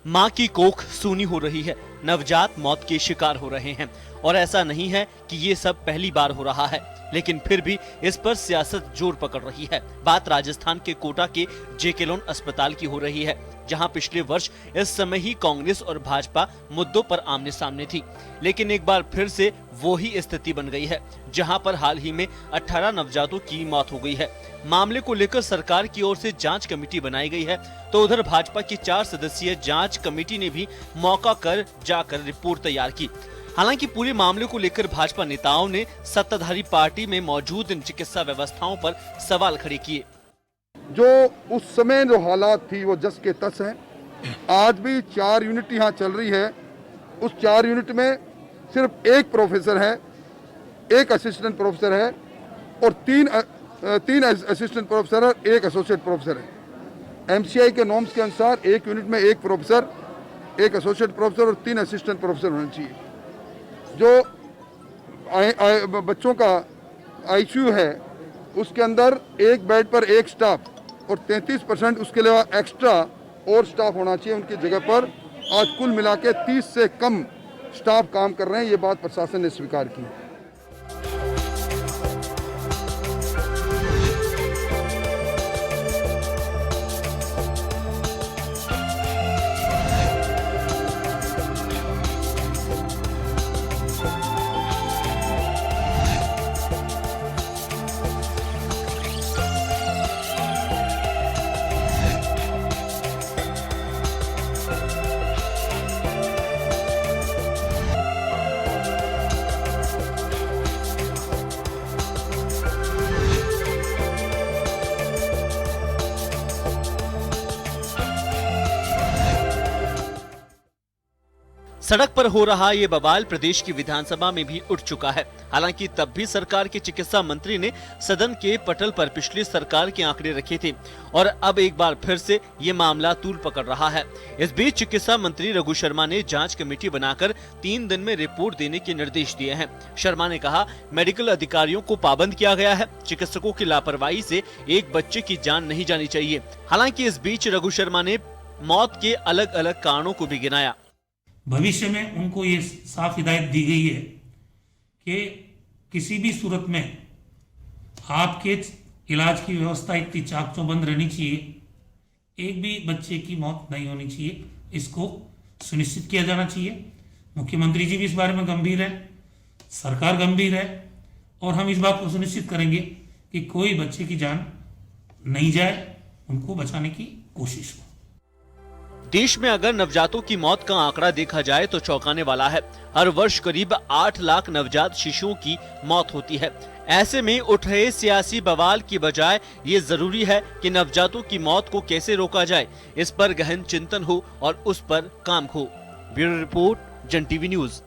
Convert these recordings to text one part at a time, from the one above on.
मां की कोख सूनी हो रही है, नवजात मौत के शिकार हो रहे हैं। और ऐसा नहीं है कि ये सब पहली बार हो रहा है, लेकिन फिर भी इस पर सियासत जोर पकड़ रही है। बात राजस्थान के कोटा के जेके लोन अस्पताल की हो रही है, जहां पिछले वर्ष इस समय ही कांग्रेस और भाजपा मुद्दों पर आमने सामने थी। लेकिन एक बार फिर से वो ही स्थिति बन गई है, जहां पर हाल ही में 18 नवजातों की मौत हो गई है। मामले को लेकर सरकार की ओर से जांच कमेटी बनाई गई है, तो उधर भाजपा की 4 सदस्यीय जांच कमेटी ने भी मौका कर जाकर रिपोर्ट तैयार की। हालांकि पूरे मामले को लेकर भाजपा नेताओं ने सत्ताधारी पार्टी में मौजूद इन चिकित्सा व्यवस्थाओं पर सवाल खड़े किए। जो उस समय जो हालात थी वो जस के तस हैं। आज भी 4 यूनिट यहाँ चल रही है। उस 4 यूनिट में सिर्फ एक प्रोफेसर है, एक असिस्टेंट प्रोफेसर है और तीन असिस्टेंट प्रोफेसर और एक एसोसिएट प्रोफेसर है। एमसीआई के नॉर्म्स के अनुसार एक यूनिट में एक प्रोफेसर, एक एसोसिएट प्रोफेसर और 3 असिस्टेंट प्रोफेसर होने चाहिए। जो बच्चों का आईसीयू है उसके अंदर एक बेड पर एक स्टाफ और 33% उसके अलावा एक्स्ट्रा और स्टाफ होना चाहिए उनकी जगह पर। आज कुल मिला के 30 से कम स्टाफ काम कर रहे हैं, ये बात प्रशासन ने स्वीकार की है। सड़क पर हो रहा ये बवाल प्रदेश की विधानसभा में भी उठ चुका है। हालांकि तब भी सरकार के चिकित्सा मंत्री ने सदन के पटल पर पिछली सरकार के आंकड़े रखे थे और अब एक बार फिर से ये मामला तूल पकड़ रहा है। इस बीच चिकित्सा मंत्री रघु शर्मा ने जांच कमेटी बनाकर 3 दिन में रिपोर्ट देने के निर्देश दिए हैं। शर्मा ने कहा, मेडिकल अधिकारियों को पाबंद किया गया है, चिकित्सकों की लापरवाही से एक बच्चे की जान नहीं जानी चाहिए। हालांकि इस बीच रघु शर्मा ने मौत के अलग अलग कारणों को भी गिनाया। भविष्य में उनको ये साफ हिदायत दी गई है कि किसी भी सूरत में आपके इलाज की व्यवस्था इतनी चाक चौबंद रहनी चाहिए, एक भी बच्चे की मौत नहीं होनी चाहिए, इसको सुनिश्चित किया जाना चाहिए। मुख्यमंत्री जी भी इस बारे में गंभीर है, सरकार गंभीर है और हम इस बात को सुनिश्चित करेंगे कि कोई बच्चे की जान नहीं जाए, उनको बचाने की कोशिश हो। देश में अगर नवजातों की मौत का आंकड़ा देखा जाए तो चौंकाने वाला है। हर वर्ष करीब 8 लाख नवजात शिशुओं की मौत होती है। ऐसे में उठ रहे सियासी बवाल की बजाय ये जरूरी है कि नवजातों की मौत को कैसे रोका जाए, इस पर गहन चिंतन हो और उस पर काम हो। ब्यूरो रिपोर्ट, जन टीवी न्यूज।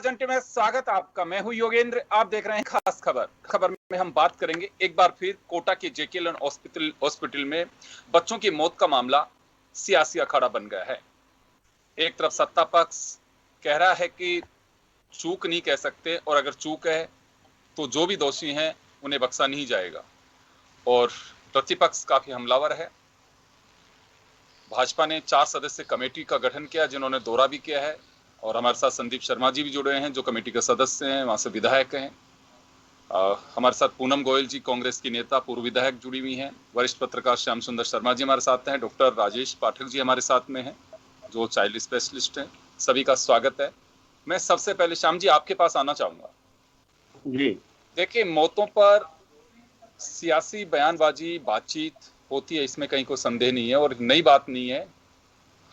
घंटे में स्वागत आपका। मैं हूं योगेंद्र, आप देख रहे हैं खास खबर में हम बात करेंगे एक बार फिर कोटा के जेकेएल हॉस्पिटल में बच्चों की मौत का मामला सियासी अखाड़ा बन गया है। एक तरफ सत्ता पक्ष कह रहा है कि चूक नहीं कह सकते, और अगर चूक है तो जो भी दोषी हैं उन्हें बख्शा नहीं जाएगा, और प्रतिपक्ष काफी हमलावर है। भाजपा ने 4 सदस्य कमेटी का गठन किया, जिन्होंने दौरा भी किया है, और हमारे साथ संदीप शर्मा जी भी जुड़े हैं जो कमेटी के सदस्य हैं, वहां से विधायक हैं। हमारे साथ पूनम गोयल जी कांग्रेस की नेता पूर्व विधायक जुड़ी हुई हैं। वरिष्ठ पत्रकार श्याम सुंदर शर्मा जी हमारे साथ हैं। डॉक्टर राजेश पाठक जी हमारे साथ में हैं जो चाइल्ड स्पेशलिस्ट हैं। सभी का स्वागत है। मैं सबसे पहले श्याम जी आपके पास आना चाहूंगा जी। देखिए, मौतों पर सियासी बयानबाजी बातचीत होती है, इसमें कहीं कोई संदेह नहीं है, और नई बात नहीं है,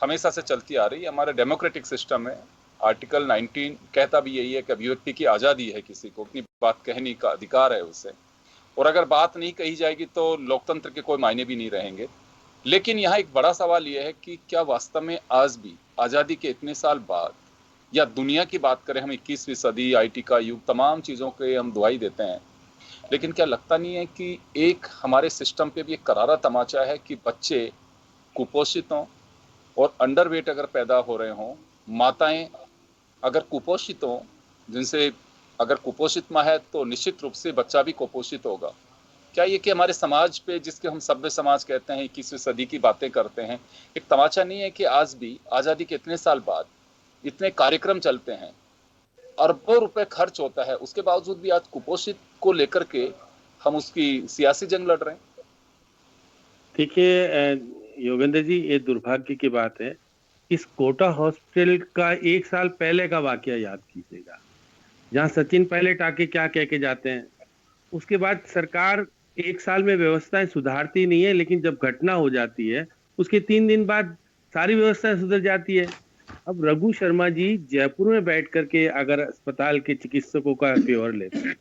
हमेशा से चलती आ रही है। हमारे डेमोक्रेटिक सिस्टम में आर्टिकल 19 कहता भी यही है कि अभिव्यक्ति की आज़ादी है, किसी को अपनी बात कहने का अधिकार है उसे, और अगर बात नहीं कही जाएगी तो लोकतंत्र के कोई मायने भी नहीं रहेंगे। लेकिन यहाँ एक बड़ा सवाल यह है कि क्या वास्तव में आज भी आज़ादी के इतने साल बाद, या दुनिया की बात करें, हम 21वीं सदी, IT का युग, तमाम चीज़ों के हम दुहाई देते हैं, लेकिन क्या लगता नहीं है कि एक हमारे सिस्टम पे भी एक करारा तमाचा है कि बच्चे कुपोषित हों, और अंडरवेट अगर पैदा हो रहे हों, माताएं अगर कुपोषित हों, जिनसे अगर कुपोषित माँ है तो निश्चित रूप से बच्चा भी कुपोषित होगा। क्या ये कि हमारे समाज पे, जिसके हम सभ्य समाज कहते हैं, 21वीं सदी की बातें करते हैं, एक तमाचा नहीं है कि आज भी आज़ादी के इतने साल बाद इतने कार्यक्रम चलते हैं, अरबों रुपए खर्च होता है, उसके बावजूद भी आज कुपोषित को लेकर के हम उसकी सियासी जंग लड़ रहे हैं? देखिए योगेंद्र जी, ये दुर्भाग्य की बात है। इस कोटा हॉस्पिटल का 1 साल पहले का वाकया याद कीजिएगा, जहां सचिन पायलट आके क्या कह के जाते हैं। उसके बाद सरकार 1 साल में व्यवस्थाएं सुधारती नहीं है, लेकिन जब घटना हो जाती है उसके 3 दिन बाद सारी व्यवस्थाएं सुधर जाती है। अब रघु शर्मा जी जयपुर में बैठ करके अगर अस्पताल के चिकित्सकों का फेवर लेते हैं,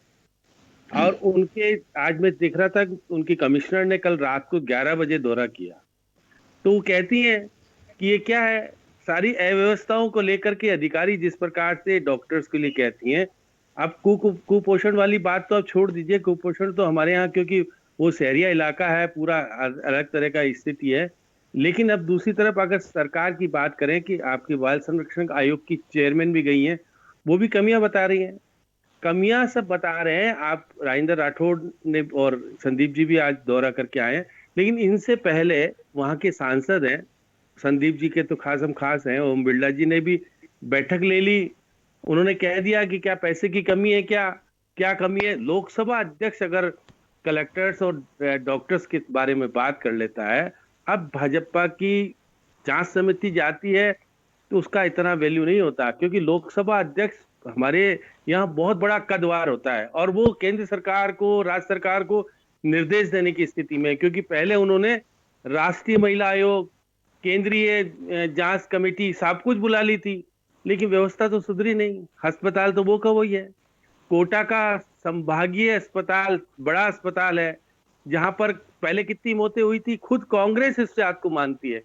और उनके, आज मैं देख रहा था उनकी कमिश्नर ने कल रात को 11 बजे दौरा किया, तो वो कहती हैं कि ये क्या है, सारी अव्यवस्थाओं को लेकर के अधिकारी जिस प्रकार से डॉक्टर्स के लिए कहती हैं। अब कुपोषण वाली बात तो आप छोड़ दीजिए, कुपोषण तो हमारे यहाँ, क्योंकि वो शहरिया इलाका है, पूरा अलग तरह का स्थिति है। लेकिन अब दूसरी तरफ अगर सरकार की बात करें कि आपकी बाल संरक्षण आयोग की चेयरमैन भी गई हैं, वो भी कमियां बता रही हैं, कमियां सब बता रहे हैं। आप राजेंद्र राठौड़ ने और संदीप जी भी आज दौरा करके आए हैं, लेकिन इनसे पहले वहां के सांसद हैं, संदीप जी के तो खास हैं, ओम बिरला जी ने भी बैठक ले ली। उन्होंने कह दिया कि क्या पैसे की कमी है, क्या कमी है। लोकसभा अध्यक्ष अगर कलेक्टर्स और डॉक्टर्स के बारे में बात कर लेता है, अब भाजपा की जांच समिति जाती है तो उसका इतना वैल्यू नहीं होता, क्योंकि लोकसभा अध्यक्ष हमारे यहाँ बहुत बड़ा कदवार होता है, और वो केंद्र सरकार को, राज्य सरकार को निर्देश देने की स्थिति में, क्योंकि पहले उन्होंने राष्ट्रीय महिला आयोग, केंद्रीय जांच कमेटी सब कुछ बुला ली थी, लेकिन व्यवस्था तो सुधरी नहीं। अस्पताल तो वो का वही है। कोटा का संभागीय अस्पताल बड़ा अस्पताल है, जहां पर पहले कितनी मौतें हुई थी, खुद कांग्रेस इस बात को मानती है।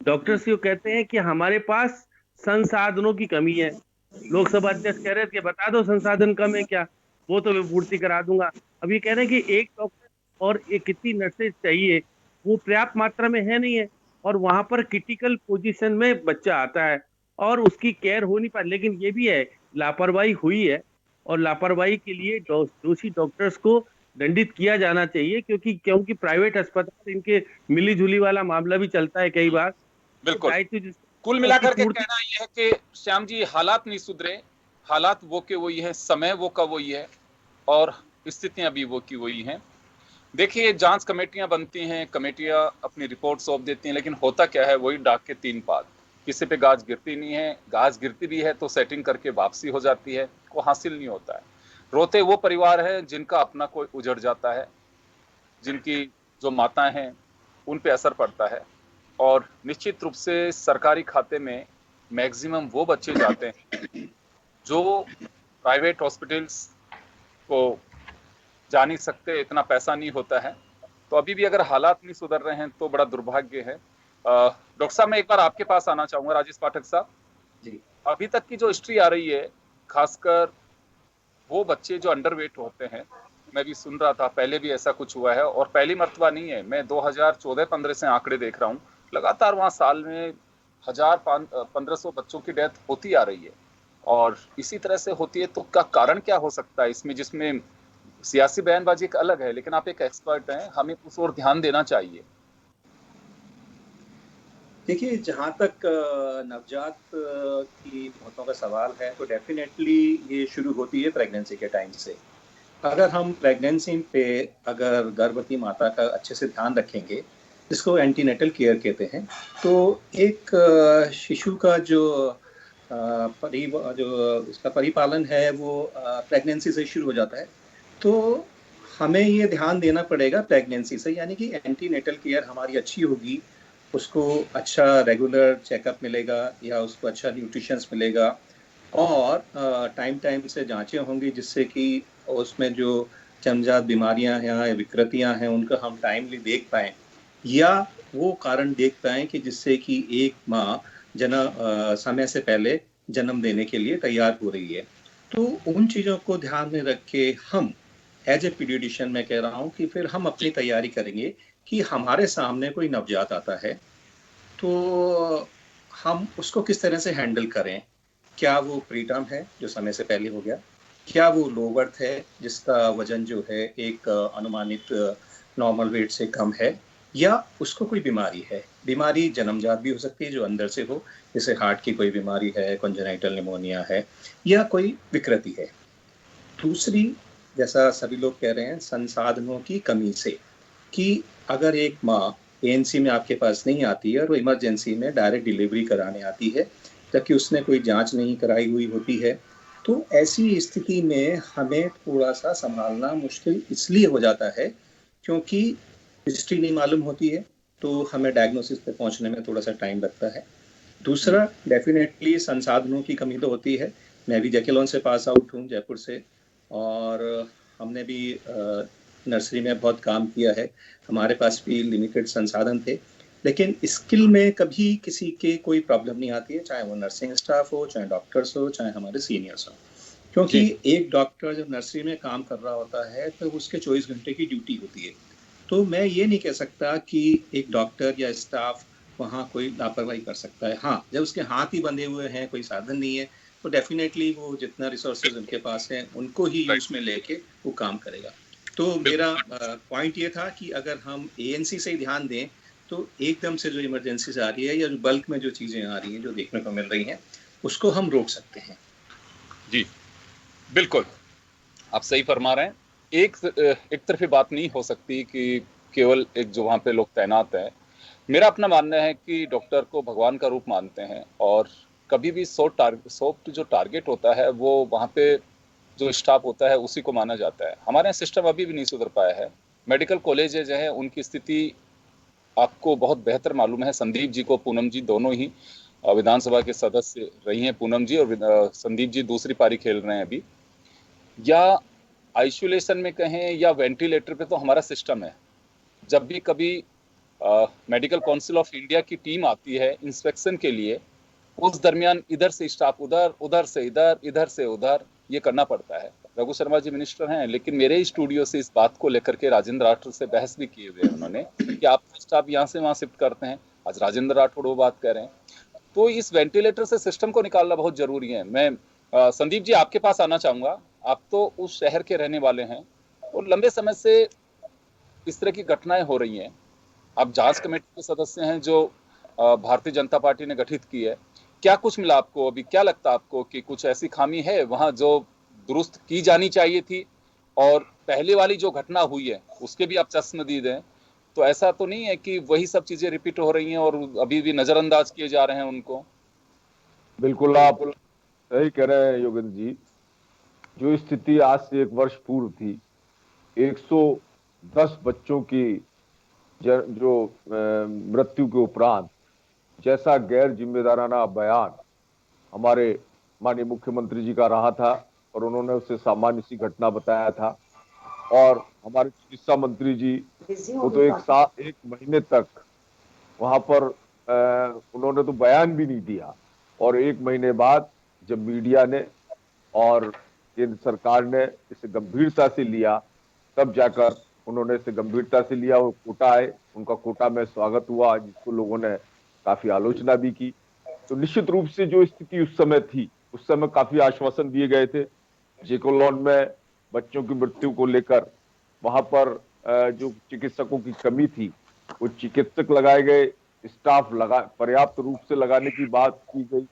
डॉक्टर्स ये कहते हैं कि हमारे पास संसाधनों की कमी है। लोकसभा अध्यक्ष कह रहे थे कि बता दो संसाधन कम है क्या, वो तो मैं पूर्ति करा दूंगा। अब ये कह रहे हैं कि एक डॉक्टर और एक कितनी नर्सेज चाहिए, वो पर्याप्त मात्रा में है नहीं है, और वहां पर क्रिटिकल पोजीशन में बच्चा आता है और उसकी केयर हो नहीं पाती। लेकिन ये भी है, लापरवाही हुई है, और लापरवाही के लिए दोषी डॉक्टर्स को दंडित किया जाना चाहिए, क्योंकि प्राइवेट अस्पताल, इनके मिली जुली वाला मामला भी चलता है कई बार। बिल्कुल। कुल मिलाकर के कहना यह है कि श्याम जी, हालात नहीं सुधरे, हालात वो के वही है, समय वो का वही है, और स्थितियां भी वो की वही हैं। देखिए, जांच कमेटियां बनती हैं, कमेटियां अपनी रिपोर्ट सौंप देती हैं, लेकिन होता क्या है, वही डाक के 3 पात। किसी पे गाज गिरती नहीं है, गाज गिरती भी है तो सेटिंग करके वापसी हो जाती है, को हासिल नहीं होता है। रोते वो परिवार है जिनका अपना कोई उजड़ जाता है, जिनकी जो माताएं हैं उन पे असर पड़ता है, और निश्चित रूप से सरकारी खाते में मैक्सिमम वो बच्चे जाते हैं जो प्राइवेट हॉस्पिटल्स को जा नहीं सकते, इतना पैसा नहीं होता है। तो अभी भी अगर हालात नहीं सुधर रहे हैं तो बड़ा दुर्भाग्य है। डॉक्टर साहब, मैं एक बार आपके पास आना चाहूंगा, राजेश पाठक साहब जी। अभी तक की जो हिस्ट्री आ रही है, खासकर वो बच्चे जो अंडरवेट होते हैं। मैं भी सुन रहा था, पहले भी ऐसा कुछ हुआ है और पहली मर्तबा नहीं है। मैं 2014-15 से आंकड़े देख रहा हूँ, लगातार वहाँ साल में 1500 बच्चों की डेथ होती आ रही है और इसी तरह से होती है। तो का कारण क्या हो सकता है इसमें, जिसमें सियासी बयानबाजी एक अलग है, लेकिन आप एक एक्सपर्ट हैं, हमें उस ओर ध्यान देना चाहिए। देखिए, जहाँ तक नवजात की मौतों का सवाल है तो डेफिनेटली ये शुरू होती है प्रेगनेंसी के टाइम से। अगर हम प्रेगनेंसी पे अगर गर्भवती माता का अच्छे से ध्यान रखेंगे, जिसको एंटीनेटल केयर कहते हैं, तो एक शिशु का जो उसका परिपालन है वो प्रेगनेंसी से शुरू हो जाता है। तो हमें ये ध्यान देना पड़ेगा प्रेगनेंसी से, यानी कि एंटीनेटल केयर हमारी अच्छी होगी, उसको अच्छा रेगुलर चेकअप मिलेगा या उसको अच्छा न्यूट्रिशंस मिलेगा और टाइम टाइम से जांचें होंगी, जिससे कि उसमें जो जन्मजात बीमारियां हैं या विकृतियां हैं उनको हम टाइमली देख पाएँ या वो कारण देख पाएँ कि जिससे कि एक माँ समय से पहले जन्म देने के लिए तैयार हो रही है। तो उन चीज़ों को ध्यान में रख के हम एज ए पीडियाट्रिशियन मैं कह रहा हूँ कि फिर हम अपनी तैयारी करेंगे कि हमारे सामने कोई नवजात आता है तो हम उसको किस तरह से हैंडल करें। क्या वो प्रीटर्म है जो समय से पहले हो गया, क्या वो लो बर्थ है जिसका वजन जो है एक अनुमानित नॉर्मल वेट से कम है, या उसको कोई बीमारी है। बीमारी जन्मजात भी हो सकती है जो अंदर से हो, जैसे हार्ट की कोई बीमारी है, कॉन्जेनाइटल निमोनिया है या कोई विकृति है। दूसरी, जैसा सभी लोग कह रहे हैं, संसाधनों की कमी से, कि अगर एक माँ एएनसी में आपके पास नहीं आती है और वो इमरजेंसी में डायरेक्ट डिलीवरी कराने आती है जबकि उसने कोई जांच नहीं कराई हुई होती है, तो ऐसी स्थिति में हमें थोड़ा सा संभालना मुश्किल इसलिए हो जाता है क्योंकि हिस्ट्री नहीं मालूम होती है, तो हमें डायग्नोसिस पे पहुंचने में थोड़ा सा टाइम लगता है। दूसरा, डेफिनेटली संसाधनों की कमी तो होती है। मैं भी जैकेलॉन से पास आउट हूँ, जयपुर से, और हमने भी नर्सरी में बहुत काम किया है। हमारे पास भी लिमिटेड संसाधन थे, लेकिन स्किल में कभी किसी के कोई प्रॉब्लम नहीं आती है, चाहे वो नर्सिंग स्टाफ हो, चाहे डॉक्टर्स हो, चाहे हमारे सीनियर्स हो। क्योंकि एक डॉक्टर जब नर्सरी में काम कर रहा होता है तो उसके 24 घंटे की ड्यूटी होती है। तो मैं ये नहीं कह सकता कि एक डॉक्टर या स्टाफ वहाँ कोई लापरवाही कर सकता है। हाँ, जब उसके हाथ ही बंधे हुए हैं, कोई साधन नहीं है, तो डेफिनेटली वो जितना रिसोर्सेज उनके पास हैं उनको ही यूज में लेके वो काम करेगा। तो मेरा पॉइंट ये था कि अगर हम एएनसी से ही ध्यान दें तो एकदम से जो इमरजेंसीज आ रही है या जो बल्क में जो चीज़ें आ रही हैं, जो देखने को मिल रही हैं, उसको हम रोक सकते हैं। जी बिल्कुल, आप सही फरमा रहे हैं। एक तरफी बात नहीं हो सकती कि केवल एक जो वहाँ पे लोग तैनात हैं। मेरा अपना मानना है कि डॉक्टर को भगवान का रूप मानते हैं और कभी भी 100 जो टारगेट होता है वो वहाँ पे जो स्टाफ होता है उसी को माना जाता है। हमारे यहाँ सिस्टम अभी भी नहीं सुधर पाया है। मेडिकल कॉलेजेज हैं, उनकी स्थिति आपको बहुत बेहतर मालूम है। संदीप जी को, पूनम जी दोनों ही विधानसभा के सदस्य रही हैं, पूनम जी, और संदीप जी दूसरी पारी खेल रहे हैं अभी। या आइसोलेशन में कहें या वेंटिलेटर पे तो हमारा सिस्टम है। जब भी कभी मेडिकल काउंसिल ऑफ इंडिया की टीम आती है इंस्पेक्शन के लिए, उस दरमियान इधर से स्टाफ उधर, उधर से इधर, इधर से उधर, ये करना पड़ता है। रघु शर्मा जी मिनिस्टर हैं, लेकिन मेरे ही स्टूडियो से इस बात को लेकर के राजेंद्र राठौड़ से बहस भी किए हुए उन्होंने कि आप स्टाफ यहाँ से वहाँ शिफ्ट करते हैं। आज राजेंद्र राठौड़ वो बात कह रहे हैं। तो इस वेंटिलेटर से सिस्टम को निकालना बहुत जरूरी है। मैं संदीप जी आपके पास आना चाहूंगा। आप तो उस शहर के रहने वाले हैं और लंबे समय से इस तरह की घटनाएं हो रही हैं। आप जांच कमेटी के सदस्य हैं जो भारतीय जनता पार्टी ने गठित की है। क्या कुछ मिला आपको? अभी क्या लगता है आपको कि कुछ ऐसी खामी है वहां जो दुरुस्त की जानी चाहिए थी? और पहले वाली जो घटना हुई है उसके भी आप चश्मदीद हैं, तो ऐसा तो नहीं है कि वही सब चीजें रिपीट हो रही हैं और अभी भी नजरअंदाज किए जा रहे हैं उनको? बिल्कुल आप सही कह रहे हैं योगेंद्र जी। जो स्थिति आज से 1 वर्ष पूर्व थी, 110 बच्चों की जो मृत्यु के उपरांत जैसा गैर जिम्मेदाराना बयान हमारे माननीय मुख्यमंत्री जी का रहा था और उन्होंने उसे सामान्य सी घटना बताया था, और हमारे चिकित्सा मंत्री जी वो तो 1 महीने तक वहां पर उन्होंने तो बयान भी नहीं दिया, और 1 महीने बाद जब मीडिया ने और केंद्र सरकार ने इसे गंभीरता से लिया, तब जाकर उन्होंने इसे गंभीरता से लिया। वो कोटा है, उनका कोटा में स्वागत हुआ, जिसको लोगों ने काफी आलोचना भी की। तो निश्चित रूप से जो स्थिति उस समय थी, उस समय काफी आश्वासन दिए गए थे। जेको लॉन में बच्चों की मृत्यु को लेकर वहां पर जो चिकित्सकों की कमी थी, वो चिकित्सक लगाए गए, स्टाफ पर्याप्त रूप से लगाने की बात की गई,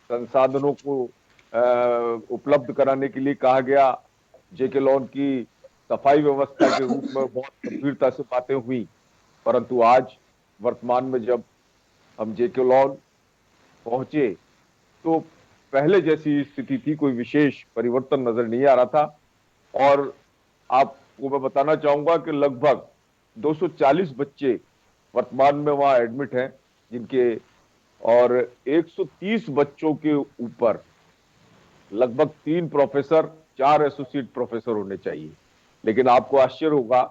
संसाधनों को उपलब्ध कराने के लिए कहा गया। जेके लॉन की सफाई व्यवस्था के रूप में बहुत गंभीरता से बातें हुई, परंतु आज वर्तमान में जब हम जेके लॉन पहुंचे तो पहले जैसी स्थिति थी, कोई विशेष परिवर्तन नजर नहीं आ रहा था। और आपको मैं बताना चाहूंगा कि लगभग 240 बच्चे वर्तमान में वहां एडमिट हैं, जिनके और 130 बच्चों के ऊपर लगभग 3 प्रोफेसर, 4 एसोसिएट प्रोफेसर होने चाहिए। लेकिन आपको आश्चर्य होगा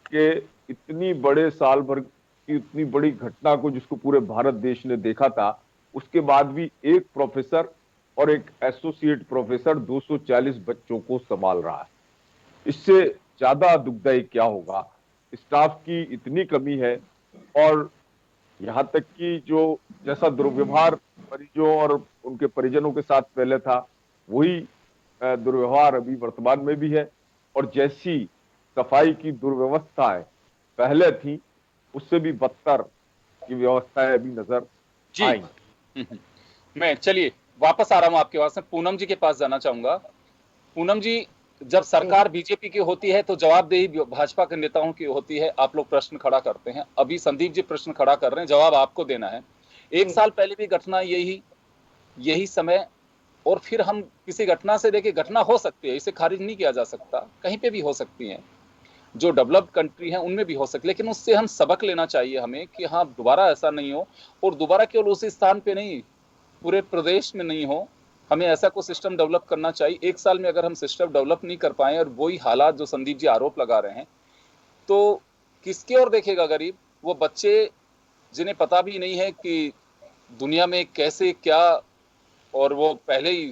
कि इतनी बड़े साल भर की इतनी बड़ी घटना को, जिसको पूरे भारत देश ने देखा था, उसके बाद भी एक प्रोफेसर और एक एसोसिएट प्रोफेसर 240 बच्चों को संभाल रहा है। इससे ज्यादा दुखदायी क्या होगा। स्टाफ की इतनी कमी है, और यहाँ तक कि जो जैसा दुर्व्यवहार मरीजों और उनके परिजनों के साथ पहले था, वही दुर्व्यवहार अभी वर्तमान में भी है। और जैसी सफाई की दुर्व्यवस्थाएं पहले थी, उससे भी बदतर की व्यवस्थाएं अभी नजर आई। मैं चलिए वापस आ रहा हूं आपके पास में, पूनम जी के पास जाना चाहूंगा। पूनम जी, जब सरकार बीजेपी की होती है तो जवाबदेही भाजपा के नेताओं की होती है, आप लोग प्रश्न खड़ा करते हैं। अभी संदीप जी प्रश्न खड़ा कर रहे हैं, जवाब आपको देना है। एक साल पहले भी घटना यही समय, और फिर हम किसी घटना से देखिए, घटना हो सकती है, इसे खारिज नहीं किया जा सकता, कहीं पे भी हो सकती है, जो डेवलप्ड कंट्री है उनमें भी हो सकती, लेकिन उससे हम सबक लेना चाहिए हमें कि हाँ दोबारा ऐसा नहीं हो, और दोबारा केवल उसी स्थान पे नहीं, पूरे प्रदेश में नहीं हो। हमें ऐसा कोई सिस्टम डेवलप करना चाहिए। एक साल में अगर हम सिस्टम डेवलप नहीं कर पाए और वही हालात जो संदीप जी आरोप लगा रहे हैं, तो किसकी ओर देखेगा गरीब? वो बच्चे जिन्हें पता भी नहीं है कि दुनिया में कैसे क्या, और वो पहले ही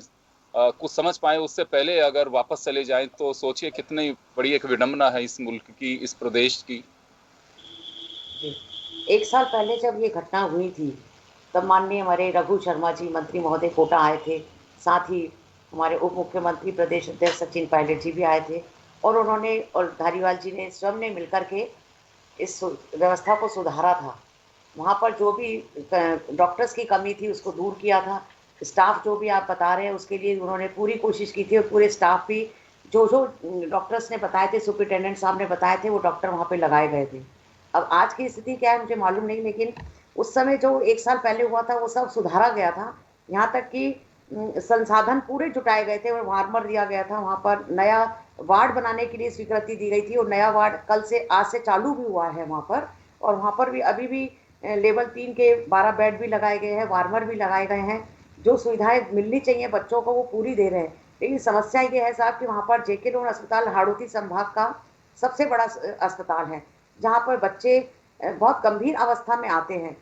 कुछ समझ पाए, उससे पहले अगर वापस चले जाएं, तो सोचिए कितनी बड़ी एक विडंबना है इस मुल्क की, इस प्रदेश की। एक साल पहले जब ये घटना हुई थी, तब माननीय हमारे रघु शर्मा जी मंत्री महोदय कोटा आए थे, साथ ही हमारे उप मुख्यमंत्री प्रदेश अध्यक्ष सचिन पायलट जी भी आए थे, और उन्होंने और धारीवाल जी ने स्वयं ने मिलकर के इस व्यवस्था को सुधारा था। वहाँ पर जो भी डॉक्टर्स की कमी थी उसको दूर किया था। स्टाफ जो भी आप बता रहे हैं उसके लिए उन्होंने पूरी कोशिश की थी, और पूरे स्टाफ भी जो डॉक्टर्स ने बताए थे, सुपरिटेंडेंट साहब ने बताए थे, वो डॉक्टर वहाँ पे लगाए गए थे। अब आज की स्थिति क्या है मुझे मालूम नहीं, लेकिन उस समय जो एक साल पहले हुआ था वो सब सुधारा गया था। यहाँ तक कि संसाधन पूरे जुटाए गए थे, और वार्मर दिया गया था। वहाँ पर नया वार्ड बनाने के लिए स्वीकृति दी गई थी, और नया वार्ड कल से आज से चालू भी हुआ है वहाँ पर। और वहाँ पर भी अभी भी लेवल 3 के 12 बेड भी लगाए गए हैं, वार्मर भी लगाए गए हैं। जो सुविधाएं मिलनी चाहिए बच्चों को वो पूरी दे रहे हैं। लेकिन समस्या ये है साहब कि वहाँ पर जेके लोन अस्पताल हाड़ौती संभाग का सबसे बड़ा अस्पताल है, जहाँ पर बच्चे बहुत गंभीर अवस्था में आते हैं।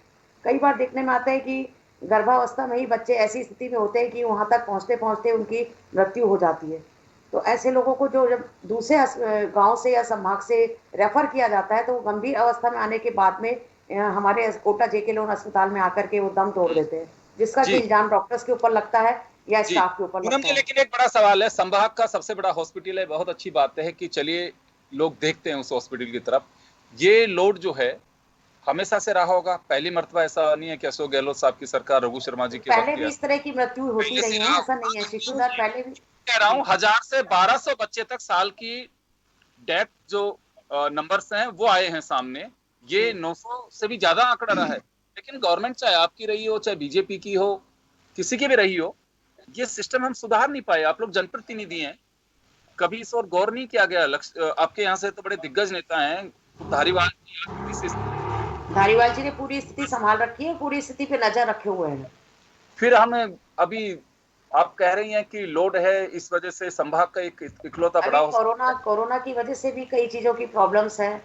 कई बार देखने में आता है कि गर्भावस्था में ही बच्चे ऐसी स्थिति में होते हैं कि वहाँ तक पहुँचते पहुँचते उनकी मृत्यु हो जाती है। तो ऐसे लोगों को जो जब दूसरे गांव से या संभाग से रेफर किया जाता है, तो वो गंभीर अवस्था में आने के बाद में हमारे कोटा जेके लोन अस्पताल में आकर के वो दम तोड़ देते हैं, जिसका कि इल्जाम डॉक्टर्स के ऊपर लगता है या स्टाफ के ऊपर लगता है। लेकिन एक बड़ा सवाल है, संभाग का सबसे बड़ा हॉस्पिटल है, बहुत अच्छी बात है कि चलिए लोग देखते हैं उस हॉस्पिटल की तरफ। ये लोड जो है हमेशा से रहा होगा, पहली मर्तबा ऐसा नहीं है कि अशोक गहलोत साहब की सरकार, रघु शर्मा जी के पहले भी इस तरह की मृत्यु होती रही है, ऐसा नहीं है। शिशु दर पहले भी कह रहा हूँ, 1000 से 1200 बच्चे तक साल की डेथ जो नंबर्स हैं वो आए हैं सामने। ये 900 से भी ज्यादा आंकड़ा रहा है। लेकिन गवर्नमेंट चाहे आपकी रही हो, चाहे बीजेपी की हो, किसी की भी रही हो, ये सिस्टम हम सुधार नहीं पाए। आप लोग जनप्रतिनिधि हैं, कभी इस और गौर नहीं किया गया। आपके यहाँ से तो बड़े दिग्गज नेता हैं, धारीवाल जी ने पूरी स्थिति संभाल रखी है, पूरी स्थिति पे नजर रखे हुए हैं। फिर हम अभी आप कह रही हैं कि लोड है, इस वजह से संभाग का एक इकलौता बड़ा कोरोना की वजह से भी कई चीजों की प्रॉब्लम्स हैं।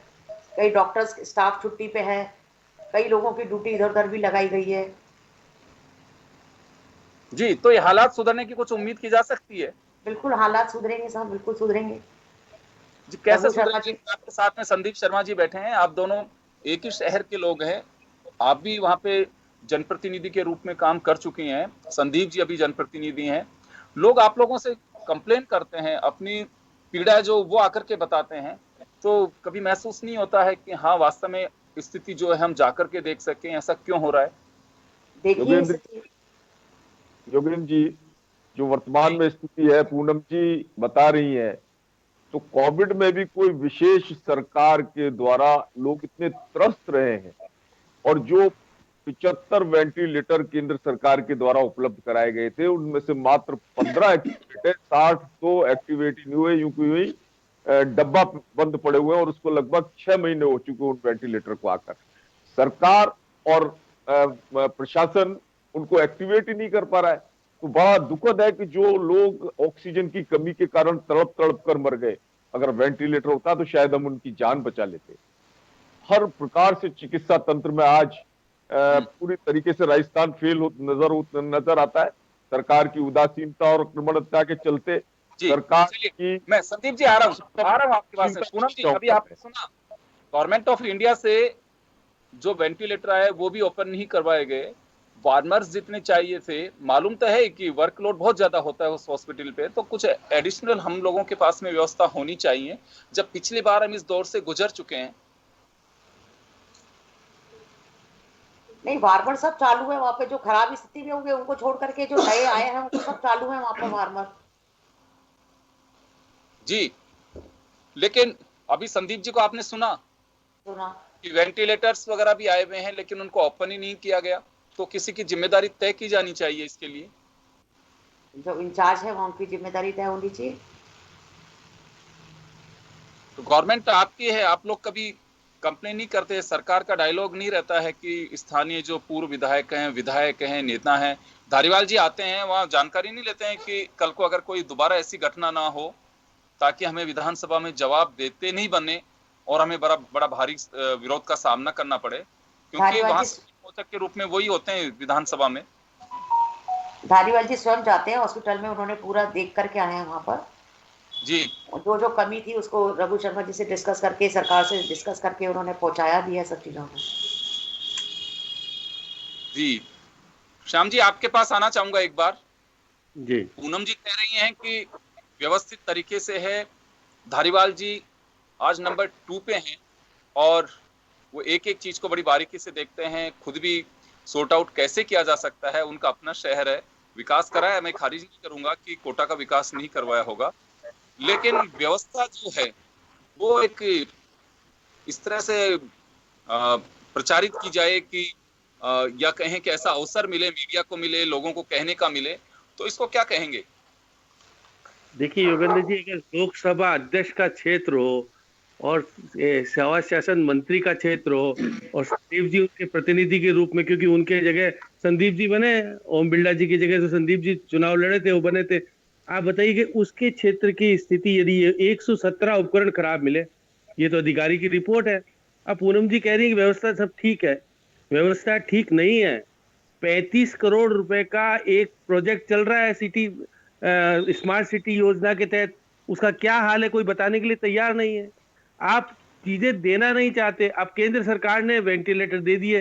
कई डॉक्टर्स स्टाफ छुट्टी पे है, कई लोगों की ड्यूटी इधर उधर भी लगाई गई है। जी, तो ये हालात सुधरने की कुछ उम्मीद की जा सकती है? बिल्कुल हालात सुधरेंगे साहब, बिल्कुल सुधरेंगे। जी कैसे रघु शर्मा सुधरेंगे? जी, आपके साथ में संदीप शर्मा जी बैठे हैं, आप दोनों एक ही शहर के लोग हैं, आप भी वहां पे जनप्रतिनिधि के रूप में काम कर चुकी हैं, संदीप जी अभी जनप्रतिनिधि हैं। लोग आप लोगों से कंप्लेन करते हैं, अपनी पीड़ा जो वो आकर के बताते हैं, तो कभी महसूस नहीं होता है कि हाँ वास्तव में स्थिति जो है हम जाकर के देख सकें, ऐसा क्यों हो रहा है? देखिए योगेंद्र योगेंद्र जी, जो वर्तमान में स्थिति है पूनम जी बता रही हैं, तो कोविड में भी कोई विशेष सरकार के द्वारा लोग इतने त्रस्त रहे हैं, और जो 75 वेंटिलेटर केंद्र सरकार के द्वारा उपलब्ध कराए गए थे उनमें से मात्र 15 एक्टिवेट है, 60 तो एक्टिवेट ही नहीं हुए, यूं की हुई डब्बा बंद पड़े हुए हैं, और उसको लगभग 6 महीने हो चुके उन वेंटिलेटर को आकर। सरकार और प्रशासन उनको एक्टिवेट ही नहीं कर पा रहा है। तो बड़ा दुखद है कि जो लोग ऑक्सीजन की कमी के कारण तड़प तड़प कर मर गए, अगर वेंटिलेटर होता तो शायद हम उनकी जान बचा लेते। हर प्रकार से चिकित्सा तंत्र में आज पूरी तरीके से राजस्थान फेल नजर आता है। सरकार की उदासीनता और कृपणता के चलते जी सरकार चलिए, की मैं संदीप जी आ रहा हूँ आपके पास में। पूनम जी अभी आपने सुना गवर्नमेंट ऑफ इंडिया से जो वेंटिलेटर आए वो भी ओपन नहीं करवाए गए, फार्मर्स जितने चाहिए थे। मालूम तो है कि वर्कलोड बहुत ज्यादा होता है उस हॉस्पिटल पे, तो कुछ एडिशनल हम लोगों के पास में व्यवस्था होनी चाहिए, जब पिछली बार हम इस दौर से गुजर चुके हैं। नहीं, वार्मर सब चालू है वहाँ पे, जो खराब स्थिति में होंगे उनको छोड़ करके जो नए आए हैं उनको सब चालू है वहाँ पे वार्मर। जी, लेकिन अभी संदीप जी को आपने सुना सुना कि वेंटिलेटर्स वगैरह भी आए हुए हैं, लेकिन उनको ओपन ही नहीं किया गया। तो किसी की जिम्मेदारी तय की जानी चाहिए इसके लिए। जो इंचार्ज है वहाँ उनकी जिम्मेदारी तय होनी चाहिए। तो गवर्नमेंट आपकी है, आप लोग कभी कंप्लेन नहीं करते? सरकार का डायलॉग नहीं रहता है कि स्थानीय जो पूर्व विधायक हैं, नेता हैं, धारीवाल जी आते हैं वहाँ, जानकारी नहीं लेते हैं कि कल को अगर कोई दोबारा ऐसी घटना ना हो, ताकि हमें विधानसभा में जवाब देते नहीं बने और हमें बड़ा बड़ा भारी विरोध का सामना करना पड़े, क्योंकि वहाँ संयोजक के रूप में वही होते हैं विधानसभा में। धारीवाल जी स्वयं जाते हैं हॉस्पिटल में, उन्होंने पूरा देख करके आए हैं वहाँ पर जी। जो कमी थी उसको रघु शर्मा जी से डिस्कस करके, सरकार से डिस्कस करके उन्होंने पहुंचाया भी है सब चीजों को। जी श्याम जी आपके पास आना चाहूंगा एक बार। जी, पूनम जी कह रही हैं कि व्यवस्थित तरीके से है, धारीवाल जी आज नंबर 2 पे हैं और वो एक एक चीज को बड़ी बारीकी से देखते हैं, खुद भी सॉर्ट आउट कैसे किया जा सकता है। उनका अपना शहर है, विकास कराया, मैं खारिज नहीं करूंगा कि कोटा का विकास नहीं करवाया होगा, लेकिन व्यवस्था जो है वो एक इस तरह से प्रचारित की जाए कि या कहें कि ऐसा अवसर मिले, मीडिया को मिले, लोगों को कहने का मिले, तो इसको क्या कहेंगे? देखिए योगेंद्र जी, अगर लोकसभा अध्यक्ष का क्षेत्र हो और सेवा शासन मंत्री का क्षेत्र हो और संदीप जी उनके प्रतिनिधि के रूप में, क्योंकि उनके जगह संदीप जी बने, ओम बिरला जी की जगह तो संदीप जी चुनाव लड़े थे, वो बने थे। आप बताइए कि उसके क्षेत्र की स्थिति यदि 117 उपकरण खराब मिले, ये तो अधिकारी की रिपोर्ट है। अब पूनम जी कह रही है कि व्यवस्था सब ठीक है, व्यवस्था ठीक नहीं है। 35 करोड़ रुपए का एक प्रोजेक्ट चल रहा है सिटी स्मार्ट सिटी योजना के तहत, उसका क्या हाल है कोई बताने के लिए तैयार नहीं है। आप चीजें देना नहीं चाहते। अब केंद्र सरकार ने वेंटिलेटर दे दिए,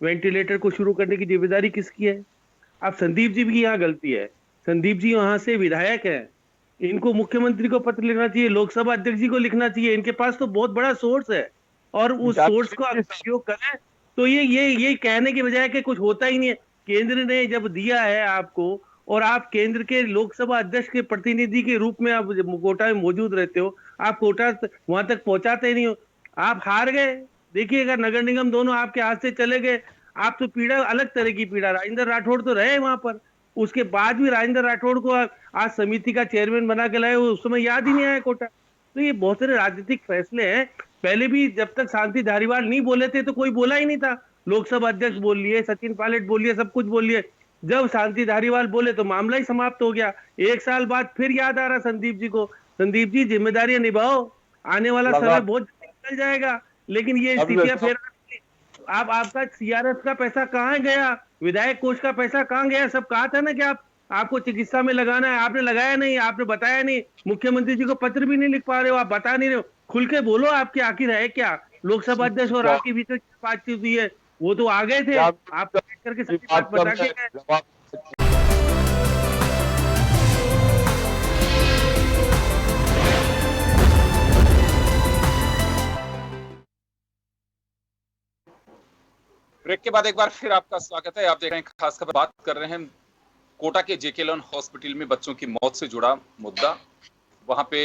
वेंटिलेटर को शुरू करने की जिम्मेदारी किसकी है? अब संदीप जी की यहाँ गलती है, संदीप जी वहां से विधायक है, इनको मुख्यमंत्री को पत्र लिखना चाहिए, लोकसभा अध्यक्ष जी को लिखना चाहिए, इनके पास तो बहुत बड़ा सोर्स है और उस सोर्स को अगर उपयोग करें तो ये कहने की बजाय कि कुछ होता ही नहीं है। केंद्र ने जब दिया है आपको और आप केंद्र के लोकसभा अध्यक्ष के प्रतिनिधि के रूप में आप कोटा में मौजूद रहते हो, आप कोटा वहां तक पहुंचाते नहीं हो, आप हार गए। देखिए अगर नगर निगम दोनों आपके हाथ से चले गए, आप तो पीड़ा अलग तरह की पीड़ा, राजेंद्र राठौड़ तो रहे वहां पर, उसके बाद भी राजेंद्र राठौड़ को आज समिति का चेयरमैन बना के लाए, उस समय याद ही नहीं आया कोटा। तो ये बहुत सारे राजनीतिक फैसले हैं। पहले भी जब तक शांति धारीवाल नहीं बोले थे तो कोई बोला ही नहीं था, लोकसभा अध्यक्ष बोल लिए, सचिन पायलट बोल लिए, सब कुछ बोल लिए। जब शांति धारीवाल बोले तो मामला ही समाप्त हो गया। एक साल बाद फिर याद आ रहा संदीप जी को, संदीप जी जिम्मेदारियां निभाओ, आने वाला समय बहुत निकल जाएगा। लेकिन ये स्थितियां फिर आपका CRS का पैसा कहाँ गया, विधायक कोष का पैसा कहाँ गया? सब कहा था ना कि आप आपको चिकित्सा में लगाना है, आपने लगाया नहीं, आपने बताया नहीं, मुख्यमंत्री जी को पत्र भी नहीं लिख पा रहे हो, आप बता नहीं रहे हो। खुल के बोलो, आपकी आखिर है क्या? लोकसभा अध्यक्ष और आपके बीच में क्या बातचीत हुई है? वो तो आ गए थे, आप करके सभी बात बता के गए। ब्रेक के बाद एक बार फिर आपका स्वागत है। आप देख रहे हैं खास खबर, बात कर रहे हैं कोटा के जेके लोन हॉस्पिटल में बच्चों की मौत से जुड़ा मुद्दा। वहां पे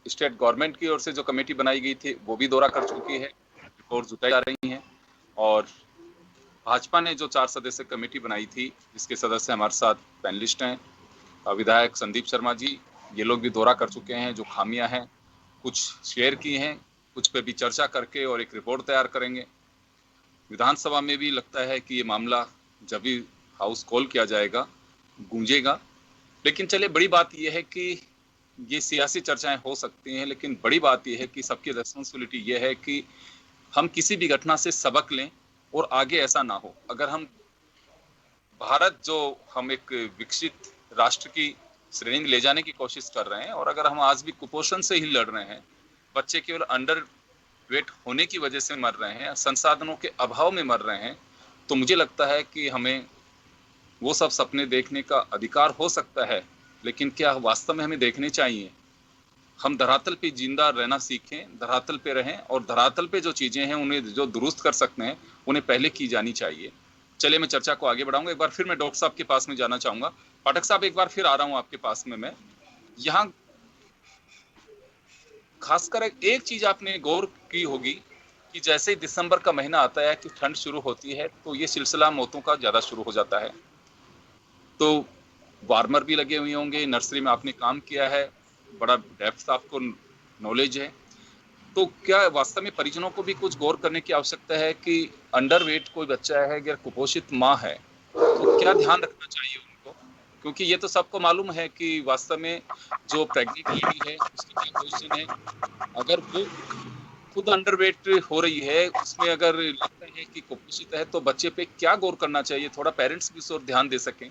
स्टेट गवर्नमेंट की ओर से जो कमेटी बनाई गई थी वो भी दौरा कर चुकी है, रिपोर्ट जुटाई जा रही हैं, और भाजपा ने जो 4 सदस्य कमेटी बनाई थी जिसके सदस्य हमारे साथ पैनलिस्ट हैं, विधायक संदीप शर्मा जी, ये लोग भी दौरा कर चुके हैं। जो खामियां हैं कुछ शेयर की हैं, कुछ पे भी चर्चा करके और एक रिपोर्ट तैयार करेंगे। विधानसभा में भी लगता है कि ये मामला जब भी हाउस कॉल किया जाएगा गूंजेगा। लेकिन चलिए, बड़ी बात यह है कि ये सियासी चर्चाएं हो सकती हैं, लेकिन बड़ी बात यह है कि सबकी रिस्पॉन्सिबिलिटी ये है कि हम किसी भी घटना से सबक लें और आगे ऐसा ना हो। अगर हम भारत जो हम एक विकसित राष्ट्र की श्रेणी में ले जाने की कोशिश कर रहे हैं, और अगर हम आज भी कुपोषण से ही लड़ रहे हैं, बच्चे केवल अंडर वेट होने की वजह से मर रहे हैं, संसाधनों के अभाव में मर रहे हैं, तो मुझे लगता है कि हमें वो सब सपने देखने का अधिकार हो सकता है, लेकिन क्या वास्तव में हमें देखने चाहिए? हम धरातल पे जिंदा रहना सीखें, धरातल पे रहें, और धरातल पे जो चीजें हैं उन्हें जो दुरुस्त कर सकते हैं उन्हें पहले की जानी चाहिए। चलिए, मैं चर्चा को आगे बढ़ाऊंगा। एक बार फिर मैं डॉक्टर साहब के पास में जाना चाहूंगा। पाठक साहब, एक बार फिर आ रहा हूं आपके पास में। मैं यहाँ खासकर एक चीज आपने गौर की होगी कि जैसे ही दिसंबर का महीना आता है कि ठंड शुरू होती है, तो ये सिलसिला मौतों का ज्यादा शुरू हो जाता है। तो वार्मर भी लगे हुए होंगे, नर्सरी में आपने काम किया है, बड़ा डेप्थ आपको नॉलेज है, तो क्या वास्तव में परिजनों को भी कुछ गौर करने की आवश्यकता है कि अंडरवेट कोई बच्चा है या कुपोषित माँ है तो क्या ध्यान रखना चाहिए उनको? क्योंकि ये तो सबको मालूम है कि वास्तव में जो प्रेग्नेंट लेडी है उसकी क्या पोजीशन है। अगर वो खुद अंडरवेट हो रही है, उसमें अगर लगता है कि कुपोषित है, तो बच्चे पे क्या गौर करना चाहिए? थोड़ा पेरेंट्स भी इस ओर ध्यान दे सकें।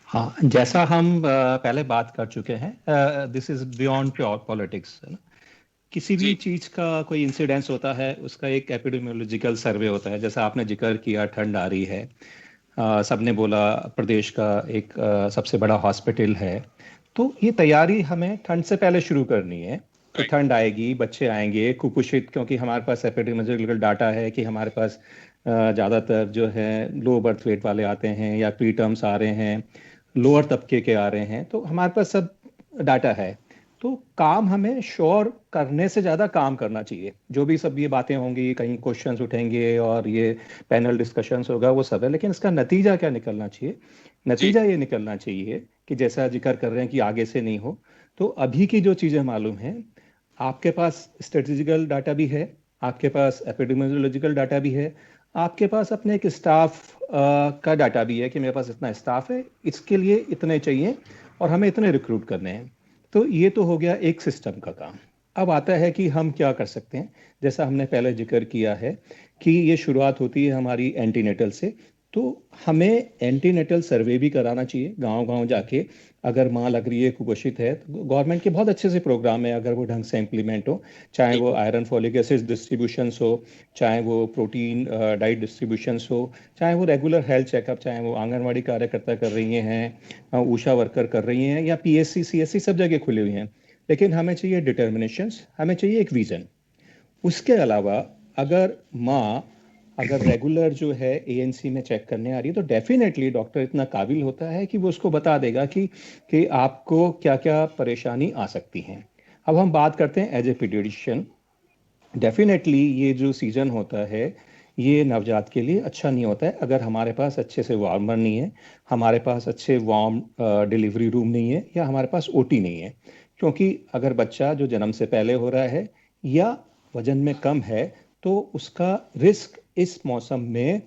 हाँ, जैसा हम पहले बात कर चुके हैं, this is beyond pure politics, है ना। किसी भी चीज का कोई इंसिडेंस होता है, उसका एक एपिडेमियोलॉजिकल सर्वे होता है। जैसा आपने जिक्र किया, ठंड आ रही है, सबने बोला प्रदेश का एक सबसे बड़ा हॉस्पिटल है, तो ये तैयारी हमें ठंड से पहले शुरू करनी है कि ठंड आएगी, बच्चे आएंगे कुपोषित, क्योंकि हमारे पास एपिडेमियोलॉजिकल डाटा है कि हमारे पास ज़्यादातर जो है लो बर्थ वेट वाले आते हैं या प्रीटर्म्स आ रहे हैं, लोअर तबके के आ रहे हैं, तो हमारे पास सब डाटा है। तो काम हमें श्योर करने से ज़्यादा काम करना चाहिए। जो भी सब ये बातें होंगी, कहीं क्वेश्चंस उठेंगे और ये पैनल डिस्कशंस होगा, वो सब है, लेकिन इसका नतीजा क्या निकलना चाहिए? नतीजा ये निकलना चाहिए कि जैसा जिक्र कर रहे हैं कि आगे से नहीं हो, तो अभी की जो चीज़ें मालूम हैं, आपके पास स्टैटिस्टिकल डाटा भी है, आपके पास एपिडेमियोलॉजिकल डाटा भी है, आपके पास अपने एक स्टाफ का डाटा भी है कि मेरे पास इतना स्टाफ है, इसके लिए इतने चाहिए और हमें इतने रिक्रूट करने हैं। तो ये तो हो गया एक सिस्टम का काम। अब आता है कि हम क्या कर सकते हैं। जैसा हमने पहले जिक्र किया है कि ये शुरुआत होती है हमारी एंटीनेटल से, तो हमें एंटीनेटल सर्वे भी कराना चाहिए गांव-गांव जाके। अगर माँ लग रही है, कुपोषित है, तो गवर्नमेंट के बहुत अच्छे से प्रोग्राम है, अगर वो ढंग से इम्प्लीमेंट हो, चाहे वो आयरन फॉलिक एसिड डिस्ट्रीब्यूशंस हो, चाहे वो प्रोटीन डाइट डिस्ट्रीब्यूशंस हो, चाहे वो रेगुलर हेल्थ चेकअप, चाहे वो आंगनवाड़ी कार्यकर्ता कर रही हैं, ऊषा वर्कर कर रही हैं, या PSC CSC सब जगह खुली हुई हैं। लेकिन हमें चाहिए डिटर्मिनेशंस, हमें चाहिए एक विजन। उसके अलावा अगर माँ रेगुलर जो है ANC में चेक करने आ रही है, तो डेफिनेटली डॉक्टर इतना काबिल होता है कि वो उसको बता देगा कि आपको क्या क्या परेशानी आ सकती हैं। अब हम बात करते हैं एज ए पीडियाट्रिशियन। डेफिनेटली ये जो सीजन होता है, ये नवजात के लिए अच्छा नहीं होता है अगर हमारे पास अच्छे से वार्मर नहीं है, हमारे पास अच्छे वार्म डिलीवरी रूम नहीं है, या हमारे पास OT नहीं है। क्योंकि अगर बच्चा जो जन्म से पहले हो रहा है या वजन में कम है, तो उसका रिस्क इस मौसम में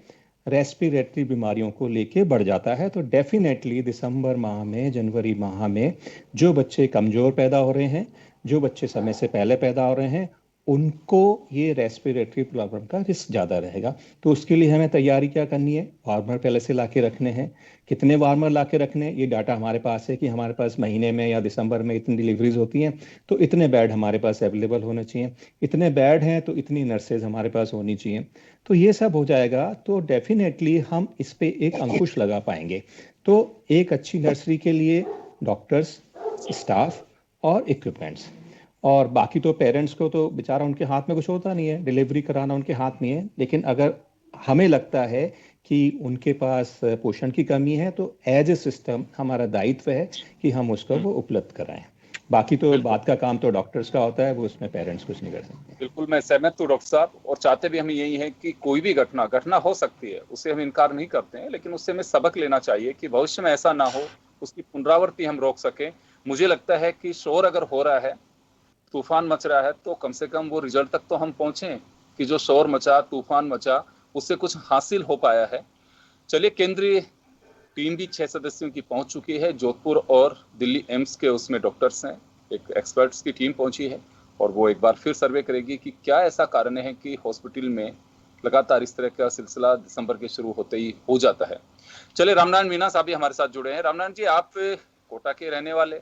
रेस्पिरेटरी बीमारियों को लेके बढ़ जाता है। तो डेफिनेटली दिसंबर माह में, जनवरी माह में जो बच्चे कमज़ोर पैदा हो रहे हैं, जो बच्चे समय से पहले पैदा हो रहे हैं, उनको ये रेस्पिरेटरी प्रॉब्लम का रिस्क ज़्यादा रहेगा। तो उसके लिए हमें तैयारी क्या करनी है, वार्मर पहले से ला के रखने हैं। कितने वार्मर ला के रखने, ये डाटा हमारे पास है कि हमारे पास महीने में या दिसंबर में इतनी डिलीवरीज होती हैं, तो इतने बेड हमारे पास अवेलेबल होने चाहिए, इतने बेड हैं तो इतनी नर्सेज हमारे पास होनी चाहिए। तो ये सब हो जाएगा तो डेफिनेटली हम इस पे एक अंकुश लगा पाएंगे। तो एक अच्छी नर्सरी के लिए डॉक्टर्स, स्टाफ और इक्विपमेंट्स, और बाकी तो पेरेंट्स को तो बेचारा उनके हाथ में कुछ होता नहीं है, डिलीवरी कराना उनके हाथ नहीं है। लेकिन अगर हमें लगता है कि उनके पास पोषण की कमी है तो एज ए सिस्टम हमारा दायित्व है कि हम उसको वो उपलब्ध कराएं। बाकी तो बात का काम तो डॉक्टर्स का होता है, वो उसमें पेरेंट्स कुछ नहीं कर सकते। बिल्कुल मैं सहमत हूँ डॉक्टर साहब, और चाहते भी हम यही है कि कोई भी घटना हो सकती है, उससे हम इनकार नहीं करते हैं, लेकिन उससे हमें सबक लेना चाहिए कि भविष्य में ऐसा ना हो, उसकी पुनरावृत्ति हम रोक सकें। मुझे लगता है कि शोर अगर हो रहा है, तूफान मच रहा है, तो कम से कम वो रिजल्ट तक तो हम पहुंचे कि जो शोर मचा, तूफान मचा, उससे कुछ हासिल हो पाया है। चलिए, केंद्रीय टीम भी 6 सदस्यों की पहुंच चुकी है। जोधपुर और दिल्ली एम्स के उसमें डॉक्टर्स हैं, एक एक्सपर्ट्स की टीम पहुंची है, और वो एक बार फिर सर्वे करेगी कि क्या ऐसा कारण है कि हॉस्पिटल में लगातार इस तरह का सिलसिला दिसंबर के शुरू होते ही हो जाता है। चलिए, रामनारायण मीना साहब भी हमारे साथ जुड़े हैं। रामनारायण जी, आप कोटा के रहने वाले,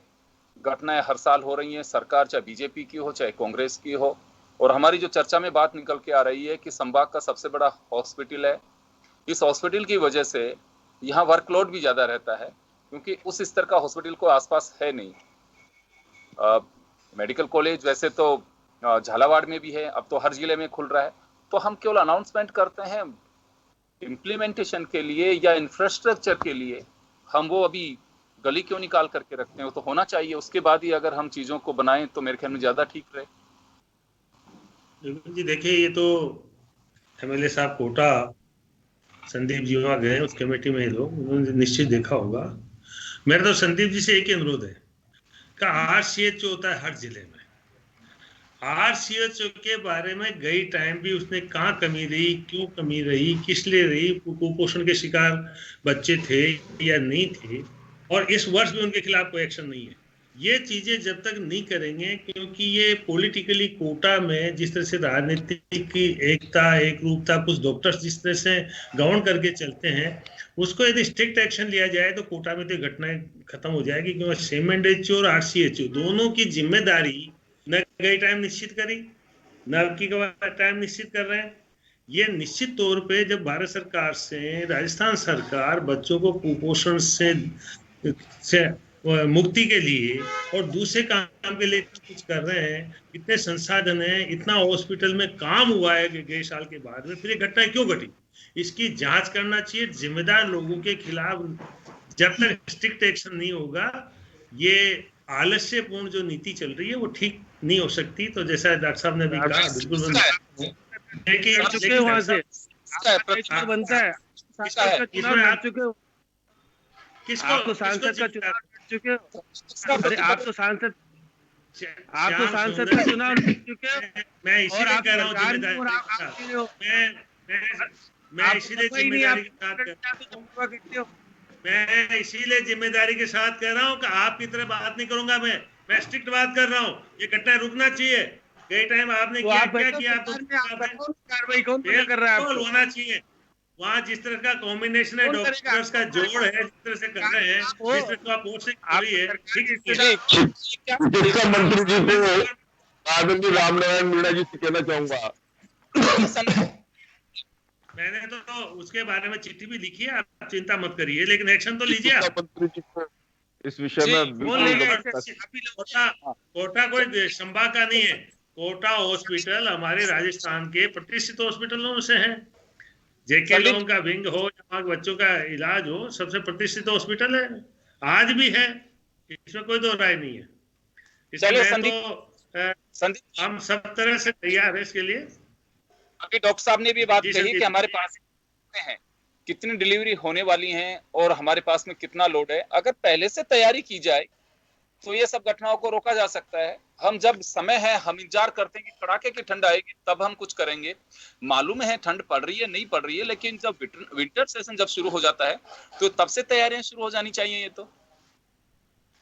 घटनाएं हर साल हो रही हैं, सरकार चाहे बीजेपी की हो चाहे कांग्रेस की हो, और हमारी जो चर्चा में बात निकल के आ रही है कि संभाग का सबसे बड़ा हॉस्पिटल है, इस हॉस्पिटल की वजह से यहाँ वर्कलोड भी ज्यादा रहता है, क्योंकि उस स्तर का हॉस्पिटल को आसपास है नहीं। मेडिकल कॉलेज वैसे तो झालावाड़ में भी है, अब तो हर जिले में खुल रहा है, तो हम केवल अनाउंसमेंट करते हैं, इम्प्लीमेंटेशन के लिए या इंफ्रास्ट्रक्चर के लिए हम वो अभी गली क्यों निकाल करके रखते हैं? वो तो होना चाहिए, उसके बाद ही अगर हम चीजों को बनाएं तो मेरे ख्याल में ज्यादा ठीक रहे। जी देखिए, ये तो एमएलए साहब कोटा संदीप जी वहाँ गए उस कमेटी में, लोग उन्होंने निश्चित देखा होगा। मेरा तो संदीप जी से एक ही अनुरोध है कि आरसीएचओ होता है हर जिले में, आरसीएचओ के बारे में गई टाइम भी उसने कहाँ कमी रही, क्यों कमी रही, किस लिए रही, कुपोषण के शिकार बच्चे थे या नहीं थे, और इस वर्ष भी उनके खिलाफ कोई एक्शन नहीं है। ये चीजें जब तक नहीं करेंगे, क्योंकि ये पॉलिटिकली कोटा में जिस तरह से राजनीतिक की एकता, एक रूपता, कुछ डॉक्टर्स जिस तरह से गवर्न करके चलते हैं, उसको यदि स्ट्रिक्ट एक्शन लिया जाए तो कोटा में तो घटनाएं खत्म हो जाएगी। क्योंकि सीएमएंडएचओ और आरसीएचओ दोनों की जिम्मेदारी न गई टाइम निश्चित करी, न अब की टाइम निश्चित कर रहे हैं। ये निश्चित तौर पे जब भारत सरकार से राजस्थान सरकार बच्चों को कुपोषण से मुक्ति के लिए और दूसरे काम के लिए कुछ कर रहे हैं, इतने संसाधन हैं, इतना हॉस्पिटल में काम हुआ है गए साल के बाद में, फिर ये घटना क्यों घटी, इसकी जांच करना चाहिए। जिम्मेदार लोगों के खिलाफ जब तक स्ट्रिक्ट एक्शन नहीं होगा, ये आलस्यपूर्ण जो नीति चल रही है वो ठीक नहीं हो सकती। तो जैसा डॉक्टर साहब ने भी कहा, बिल्कुल बनता है। किसको आप तो सांसद का चुनाव लड़ चुके हो, अरे आप तो सांसद का चुनाव लड़ चुके हो। मैं इसीलिए कह रहा हूँ मैं इसीलिए जिम्मेदारी के साथ कह रहा हूँ कि आपकी तरह बात नहीं करूंगा, मैं स्ट्रिक्ट बात कर रहा हूँ। ये घटना रुकना चाहिए। कई टाइम आपने क्या किया तो कार्रवाई कौन कर रहा है? होना चाहिए। वहाँ जिस तरह का कॉम्बिनेशन है, डॉक्टर्स का जोड़ है, जिस तरह से कर रहे हैं, जिस तरह का पोस्टिंग करी है, चिकित्सा मंत्री जी को आदरणीय रामनारायण मीणा जी से कहना चाहूंगा, मैंने तो उसके बारे में चिट्ठी भी लिखी है, आप चिंता मत करिए, लेकिन एक्शन तो लीजिए। मंत्री जी को इस विषय में कोटा कोई संभाग का नहीं है, कोटा हॉस्पिटल हमारे राजस्थान के प्रतिष्ठित हॉस्पिटलों में से है। जेके लोगों का विंग हो या बच्चों का इलाज हो, सबसे प्रतिष्ठित हॉस्पिटल है, आज भी है, इसमें कोई दो राय नहीं है। इसलिए तो हम सब तरह से तैयार है इसके लिए। अभी डॉक्टर साहब ने भी बात कही कि हमारे पास हैं कितनी डिलीवरी होने वाली हैं और हमारे पास में कितना लोड है। अगर पहले से तैयारी की जाए तो ये सब घटनाओं को रोका जा सकता है। हम जब समय है, हम इंतजार करते हैं कि कड़ाके की ठंड आएगी तब हम कुछ करेंगे। मालूम है ठंड पड़ रही है, नहीं पड़ रही है, लेकिन जब विंटर सेशन जब शुरू हो जाता है तो तब से तैयारियां शुरू हो जानी चाहिए। ये तो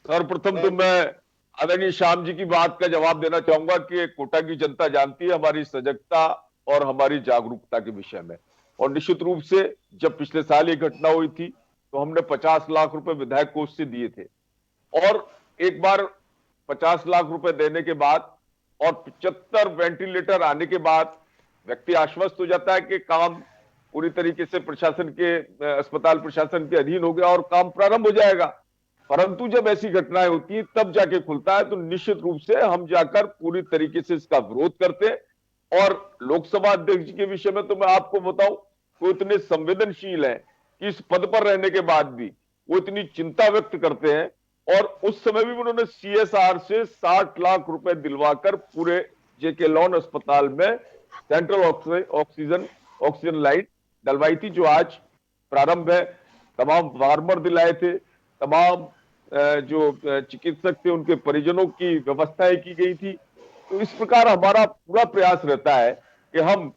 सर्वप्रथम तो मैं आदरणीय श्याम जी की बात का जवाब देना चाहूंगा कि कोटा की जनता जानती है हमारी सजगता और हमारी जागरूकता के विषय में। और निश्चित रूप से जब पिछले साल ये घटना हुई थी तो हमने 50 लाख रुपए विधायक कोष से दिए थे, और एक बार 50 लाख रुपए देने के बाद और 75 वेंटिलेटर आने के बाद व्यक्ति आश्वस्त हो जाता है कि काम पूरी तरीके से प्रशासन के, अस्पताल प्रशासन के अधीन हो गया और काम प्रारंभ हो जाएगा। परंतु जब ऐसी घटनाएं होती हैं तब जाके खुलता है, तो निश्चित रूप से हम जाकर पूरी तरीके से इसका विरोध करते हैं। और लोकसभा अध्यक्ष जी के विषय में तो मैं आपको बताऊं, वो इतने संवेदनशील हैं कि इस पद पर रहने के बाद भी वो इतनी चिंता व्यक्त करते हैं, और उस समय भी उन्होंने CSR से 60 लाख रुपए दिलवाकर पूरे JK लॉन अस्पताल में सेंट्रल ऑक्सीजन लाइन डलवाई थी, जो आज प्रारंभ है। तमाम फार्मर दिलाए थे, तमाम जो चिकित्सक थे उनके परिजनों की व्यवस्थाएं की गई थी। तो इस प्रकार हमारा पूरा प्रयास रहता है कि हम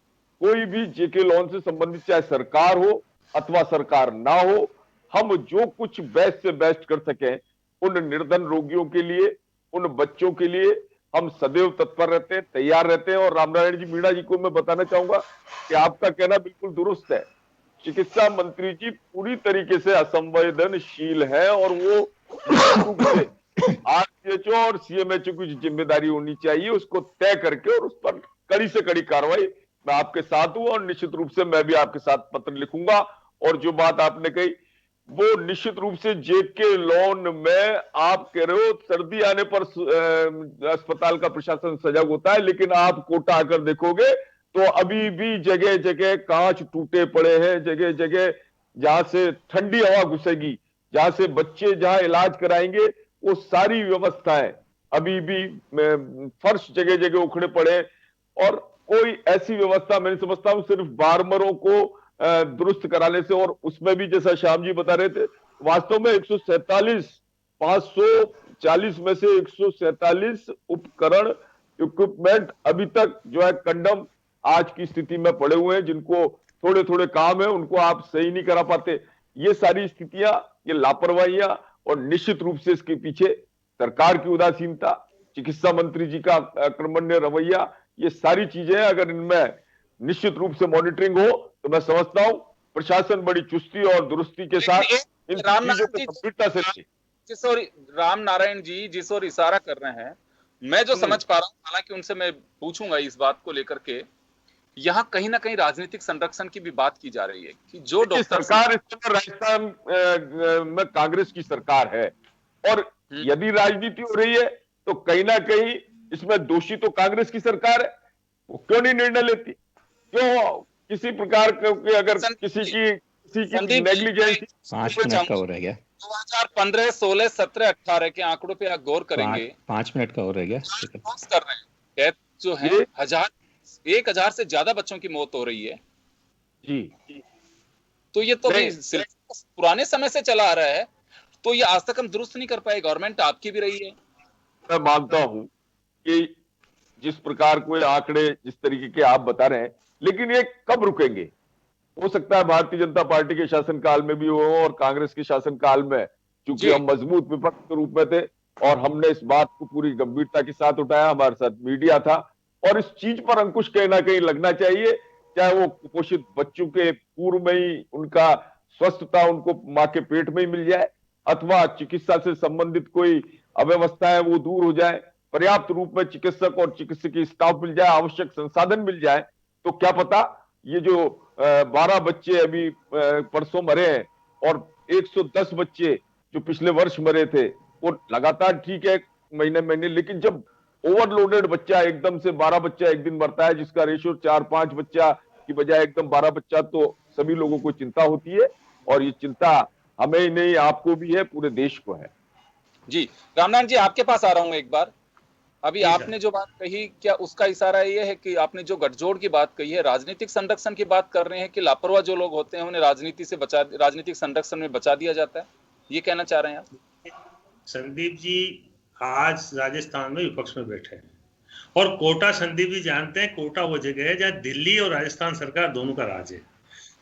कोई भी JK लॉन से संबंधित, चाहे सरकार हो अथवा सरकार ना हो, हम जो कुछ बेस्ट से बेस्ट कर सकें उन निर्धन रोगियों के लिए, उन बच्चों के लिए हम सदैव तत्पर रहते हैं, तैयार रहते हैं। और रामनारायण जी मीणा जी को मैं बताना चाहूंगा कि आपका कहना बिल्कुल दुरुस्त है, चिकित्सा मंत्री जी पूरी तरीके से असंवेदनशील है, और वो RCHO और CMHO की जिम्मेदारी होनी चाहिए उसको तय करके, और उस पर कड़ी से कड़ी कार्रवाई। मैं आपके साथ हूं और निश्चित रूप से मैं भी आपके साथ पत्र लिखूंगा। और जो बात आपने कही वो निश्चित रूप से JK लॉन में आप कह रहे हो सर्दी आने पर अस्पताल का प्रशासन सजग होता है, लेकिन आप कोटा आकर देखोगे तो अभी भी जगह जगह कांच टूटे पड़े हैं, जगह जगह जहां से ठंडी हवा घुसेगी, जहां से बच्चे जहां इलाज कराएंगे, वो सारी व्यवस्थाएं अभी भी फर्श जगह जगह उखड़े पड़े। और कोई ऐसी व्यवस्था मैं नहीं समझता हूं सिर्फ बार्मरों को दुरुस्त कराने से। और उसमें भी जैसा श्याम जी बता रहे थे, वास्तव में 540 में से 147 उपकरण, इक्विपमेंट अभी तक जो है कंडम आज की स्थिति में पड़े हुए हैं, जिनको थोड़े थोड़े काम है उनको आप सही नहीं करा पाते। ये सारी स्थितियां, ये लापरवाहियां, और निश्चित रूप से इसके पीछे सरकार की उदासीनता, चिकित्सा मंत्री जी का अकर्मण्य रवैया, ये सारी चीजें अगर इनमें निश्चित रूप से मॉनिटरिंग हो तो मैं समझता हूं प्रशासन बड़ी चुस्ती और दुरुस्ती के साथ इन चीजों को गंभीरता से जिस और रामनारायण जी जिस और इशारा कर रहे हैं, मैं जो समझ पा रहा हूं, हालांकि उनसे मैं पूछूंगा इस बात को लेकर के, यहाँ कहीं ना कहीं राजनीतिक संरक्षण की भी बात की जा रही है कि जो डॉक्टर सरकार इस समय राजस्थान में कांग्रेस की सरकार है, और यदि राजनीति हो रही है तो कहीं ना कहीं इसमें दोषी तो कांग्रेस की सरकार है। वो क्यों नहीं निर्णय लेती? क्यों किसी प्रकार के अगर किसी की नेग्लिजेंस। 5 मिनट का हो रह गया। 2015, 16, 17, 18 के आंकड़ों पे आप गौर करेंगे। 5 मिनट का हो रह गया। कर रहे हैं जो है 1000 से ज्यादा बच्चों की मौत हो रही है जी। तो ये तो पुराने समय से चला आ रहा है, तो ये आज तक हम दुरुस्त नहीं कर पाए। गवर्नमेंट आपकी भी रही है। मैं मानता हूं कि जिस प्रकार के आंकड़े जिस तरीके के आप बता रहे हैं, लेकिन ये कब रुकेंगे? हो सकता है भारतीय जनता पार्टी के शासनकाल में भी हो और कांग्रेस के शासनकाल में, क्योंकि हम मजबूत विपक्ष के रूप में थे और हमने इस बात को पूरी गंभीरता के साथ उठाया, हमारे साथ मीडिया था, और इस चीज पर अंकुश कहीं ना कहीं लगना चाहिए। चाहे वो कुपोषित बच्चों के पूर्व में ही उनका स्वस्थता उनको मां के पेट में ही मिल जाए, अथवा चिकित्सा से संबंधित कोई अव्यवस्था है वो दूर हो जाए, पर्याप्त रूप में चिकित्सक और चिकित्सकीय स्टाफ मिल जाए, आवश्यक संसाधन मिल जाए, तो क्या पता ये जो 12 बच्चे अभी परसों मरे हैं और 110 बच्चे जो पिछले वर्ष मरे थे, वो लगातार ठीक है महीने, लेकिन जब ओवरलोडेड बच्चा एकदम से 12 बच्चा एक दिन मरता है, जिसका रेशियो 4-5 बच्चा की बजाय एकदम 12 बच्चा, तो सभी लोगों को चिंता होती है। और ये चिंता हमें ही नहीं, आपको भी है, पूरे देश को है। जी रामनारायण जी, आपके पास आ रहा हूं एक बार। अभी आपने जो बात कही, क्या उसका इशारा ये है कि आपने जो गठजोड़ की बात कही है, राजनीतिक संरक्षण की बात कर रहे हैं कि लापरवाह जो लोग होते हैं उन्हें राजनीतिक संरक्षण में बचा दिया जाता है, ये कहना चाह रहे हैं आप? संदीप जी आज राजस्थान में विपक्ष में बैठे हैं, और कोटा संदीप जी जानते हैं, कोटा वो जगह है जहाँ दिल्ली और राजस्थान सरकार दोनों का राज है।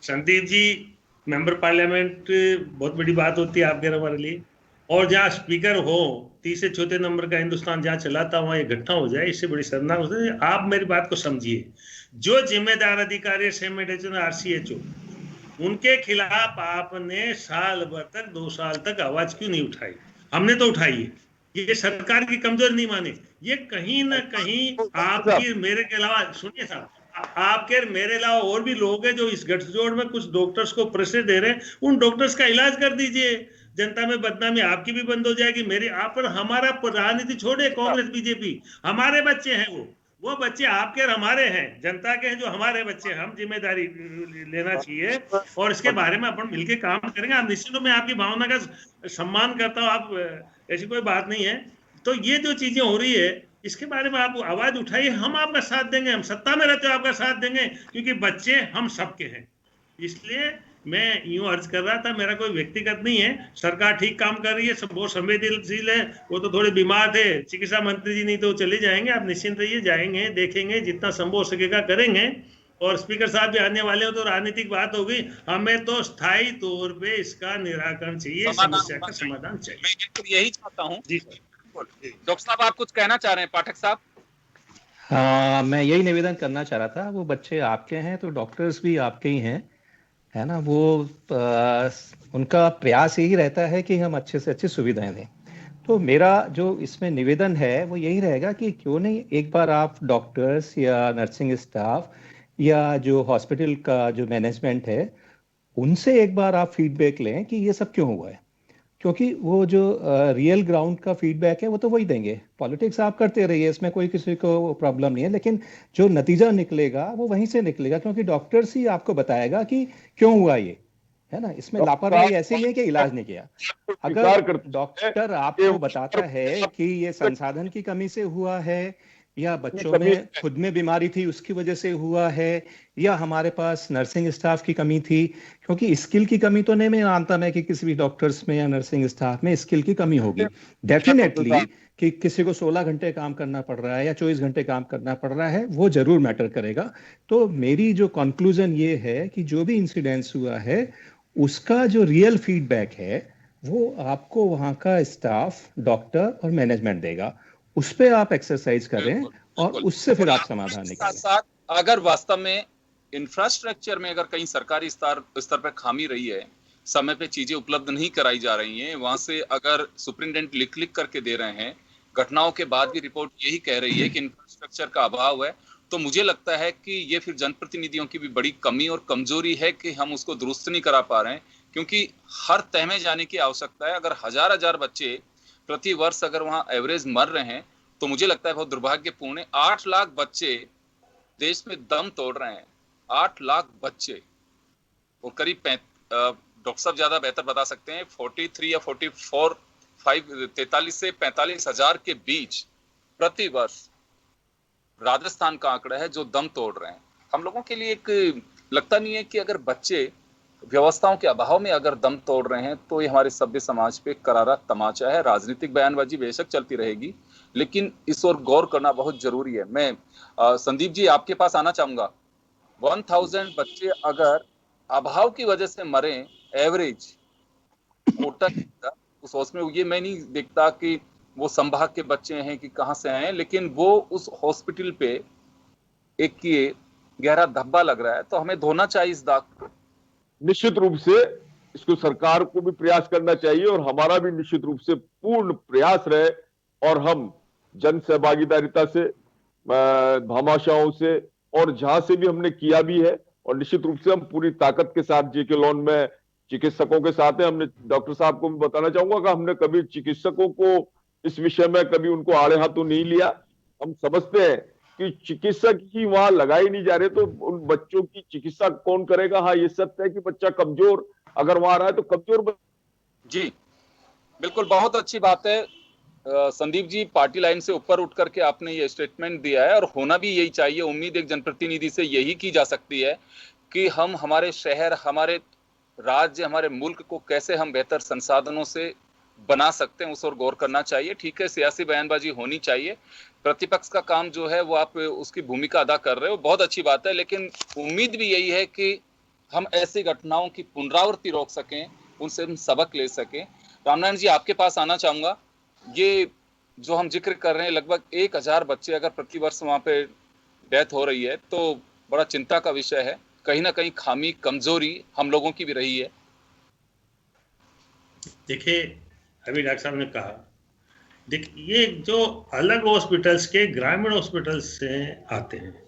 संदीप जी, मेंबर पार्लियामेंट बहुत बड़ी बात होती है आपके हमारे लिए, और जहाँ स्पीकर हो, तीसरे चौथे नंबर का हिंदुस्तान जहाँ चलाता वहां ये घटना हो जाए, इससे बड़ी शर्मनाक हो जाए। आप मेरी बात को समझिए, जो जिम्मेदार अधिकारी RCHO, उनके खिलाफ आपने साल भर तक 2 साल तक आवाज क्यों नहीं उठाई? हमने तो उठाई है। ये सरकार की कमजोरी नहीं माने, ये कहीं ना कहीं आपकी मेरे के अलावा, सुनिए साहब, आपके मेरे अलावा और भी लोग हैं जो इस गठजोड़ में कुछ डॉक्टर्स को प्रेशर दे रहे हैं। उन डॉक्टर्स का इलाज कर दीजिए, जनता में बदनामी आपकी भी बंद हो जाएगी, मेरी आप पर। हमारा राजनीति छोड़े, कांग्रेस बीजेपी, हमारे बच्चे हैं वो बच्चे आपके और हमारे हैं, जनता के हैं, जो हमारे बच्चे हैं। हम जिम्मेदारी लेना चाहिए और इसके बारे में अपन मिलकर काम करेंगे। आप निश्चित, मैं आपकी भावना का सम्मान करता हूँ, आप ऐसी कोई बात नहीं है। तो ये जो चीजें हो रही है, इसके बारे में आप आवाज उठाइए, हम आपका साथ देंगे, हम सत्ता में रहते हो आपका साथ देंगे, क्योंकि बच्चे हम सबके हैं। इसलिए मैं यूं अर्ज कर रहा था, मेरा कोई व्यक्तिगत नहीं है, सरकार ठीक काम कर रही है, सब बहुत संवेदनशील है। वो तो थोड़े बीमार थे, चिकित्सा मंत्री जी नहीं तो चले जाएंगे, आप निश्चिंत रहिए, जाएंगे, देखेंगे, जितना संभव हो सकेगा करेंगे। और स्पीकर साहब भी आने वाले हो, तो राजनीतिक बात होगी, हमें तो स्थायी तौर पे इसका निराकरण चाहिए, समस्या का समाधान चाहिए। मैं यही चाहता हूँ। जी डॉक्टर साहब, आप कुछ कहना चाह रहे हैं? पाठक साहब। हाँ, मैं यही निवेदन करना चाह रहा था, वो बच्चे आपके हैं तो डॉक्टर्स भी आपके ही हैं, है ना। वो उनका प्रयास यही रहता है कि हम अच्छे से अच्छी सुविधाएं दें। तो मेरा जो इसमें निवेदन है वो यही रहेगा कि क्यों नहीं एक बार आप डॉक्टर्स या नर्सिंग स्टाफ या जो हॉस्पिटल का जो मैनेजमेंट है उनसे एक बार आप फीडबैक लें कि ये सब क्यों हुआ है, क्योंकि वो जो रियल ग्राउंड का फीडबैक है वो तो वही देंगे। पॉलिटिक्स आप करते रहिए, इसमें कोई किसी को प्रॉब्लम नहीं है, लेकिन जो नतीजा निकलेगा वो वहीं से निकलेगा, क्योंकि डॉक्टर्स ही आपको बताएगा कि क्यों हुआ ये, है ना। इसमें लापरवाही ऐसी नहीं है कि इलाज नहीं किया। अगर डॉक्टर आपको बताता है कि ये संसाधन की कमी से हुआ है, या बच्चों में खुद में बीमारी थी उसकी वजह से हुआ है, या हमारे पास नर्सिंग स्टाफ की कमी थी, क्योंकि स्किल की कमी तो नहीं मैं मानता मैं कि किसी भी डॉक्टर्स में या नर्सिंग स्टाफ में स्किल की कमी होगी डेफिनेटली, कि किसी को 16 घंटे काम करना पड़ रहा है या 24 घंटे काम करना पड़ रहा है, वो जरूर मैटर करेगा। तो मेरी जो कंक्लूजन ये है कि जो भी इंसिडेंट्स हुआ है उसका जो रियल फीडबैक है वो आपको वहां का स्टाफ, डॉक्टर और मैनेजमेंट देगा, उस पे आप एक्सरसाइज करें और उससे फिर आप समाधान निकालें। साथ अगर वास्तव में इंफ्रास्ट्रक्चर में अगर कहीं सरकारी स्तर पर खामी रही है, समय पे चीजें उपलब्ध नहीं कराई जा रही हैं, वहां से अगर सुप्रिंटेंडेंट लिख करके दे रहे हैं, घटनाओं के बाद भी रिपोर्ट यही कह रही है कि इंफ्रास्ट्रक्चर का अभाव है, तो मुझे लगता है कि ये फिर जनप्रतिनिधियों की भी बड़ी कमी और कमजोरी है कि हम उसको दुरुस्त नहीं करा पा रहे हैं। क्योंकि हर तह में जाने की आवश्यकता है। अगर हजार बच्चे प्रति वर्ष अगर वहां एवरेज मर रहे हैं, तो मुझे लगता है बहुत दुर्भाग्यपूर्ण है। 8 लाख बच्चे देश में दम तोड़ रहे हैं, 8 लाख बच्चे, और करीब डॉक्टर साहब ज्यादा बेहतर बता सकते हैं, 43 या 43 से 45 हजार के बीच प्रति वर्ष राजस्थान का आंकड़ा है जो दम तोड़ रहे हैं। हम लोगों के लिए एक लगता नहीं है कि अगर बच्चे व्यवस्थाओं के अभाव में अगर दम तोड़ रहे हैं तो ये हमारे सभ्य समाज पे करारा तमाचा है। राजनीतिक बयानबाजी बेशक चलती रहेगी, लेकिन इस ओर गौर करना बहुत जरूरी है। मैं संदीप जी आपके पास आना चाहूंगा। 1000 बच्चे अगर अभाव की वजह से मरे एवरेज कोटा, उस हॉस्पिटल में, ये मैं नहीं देखता कि वो संभाग के बच्चे हैं कि कहां से आए, लेकिन वो उस हॉस्पिटल पे एक ये गहरा धब्बा लग रहा है, तो हमें धोना चाहिए इस दाग को। निश्चित रूप से इसको सरकार को भी प्रयास करना चाहिए और हमारा भी निश्चित रूप से पूर्ण प्रयास रहे, और हम जन सहभागिता से, भामाशाहों से, और जहां से भी हमने किया भी है, और निश्चित रूप से हम पूरी ताकत के साथ जेके लॉन में चिकित्सकों के साथ है। हमने डॉक्टर साहब को भी बताना चाहूंगा कि हमने कभी चिकित्सकों को इस विषय में कभी उनको आड़े हाथों नहीं लिया। हम समझते हैं कि चिकित्सक ही वहां लगाए नहीं जा रहे, तो उन बच्चों की चिकित्सा कौन करेगा। हाँ, ये सत्य है कि बच्चा कमजोर अगर वहां रहा है तो कमजोर जी बिल्कुल, बहुत अच्छी बात है संदीप जी, पार्टी लाइन से ऊपर उठ करके आपने ये स्टेटमेंट दिया है, और होना भी यही चाहिए। उम्मीद एक जनप्रतिनिधि से यही की जा सकती है कि हम हमारे शहर, हमारे राज्य, हमारे मुल्क को कैसे हम बेहतर संसाधनों से बना सकते हैं, उस ओर गौर करना चाहिए। ठीक है, सियासी बयानबाजी होनी चाहिए, प्रतिपक्ष का काम जो है वो आप उसकी भूमिका अदा कर रहे हो, बहुत अच्छी बात है, लेकिन उम्मीद भी यही है कि हम ऐसी घटनाओं की पुनरावृत्ति रोक सकें, उनसे हम सबक ले सकें। रामनारायण जी आपके पास आना चाहूंगा। ये जो हम जिक्र कर रहे हैं लगभग 1000 बच्चे अगर प्रतिवर्ष वहां पे डेथ हो रही है तो बड़ा चिंता का विषय है। कहीं ना कहीं खामी कमजोरी हम लोगों की भी रही है। देखिए अभी डॉक्टर साहब ने कहा, देखिए ये जो अलग हॉस्पिटल्स के ग्रामीण हॉस्पिटल्स से आते हैं,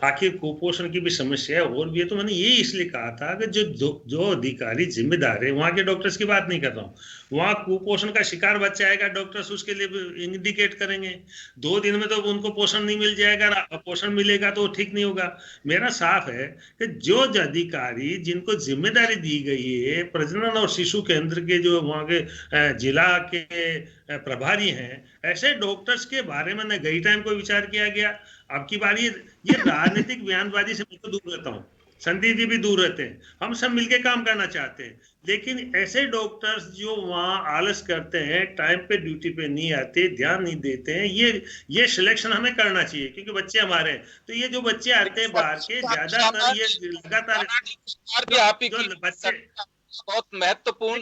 आखिर कुपोषण की भी समस्या है और भी है। तो मैंने ये इसलिए कहा था कि जो अधिकारी जिम्मेदार है, वहाँ के डॉक्टर्स की बात नहीं कर रहा हूँ, वहाँ कुपोषण का शिकार बच्चा आएगा, डॉक्टर्स उसके लिए इंडिकेट करेंगे। 2 दिन में तो उनको पोषण नहीं मिल जाएगा, पोषण मिलेगा तो ठीक नहीं होगा। मेरा साफ है कि जो अधिकारी जिनको जिम्मेदारी दी गई है प्रजनन और शिशु केंद्र के, जो वहाँ के जिला के प्रभारी हैं, ऐसे डॉक्टर्स के बारे में न गई टाइम कोई विचार किया गया। अब की बार ये राजनीतिक बयानबाजी से मैं तो दूर रहता हूँ, संदीप जी भी दूर रहते हैं, हम सब मिलके काम करना चाहते हैं। लेकिन ऐसे डॉक्टर्स जो वहाँ आलस करते हैं, टाइम पे ड्यूटी पे नहीं आते, ध्यान नहीं देते हैं, ये सिलेक्शन हमें करना चाहिए क्योंकि बच्चे हमारे हैं। तो ये जो बच्चे आते हैं बाहर के, ज्यादातर ये लगातार बच्चे बहुत महत्वपूर्ण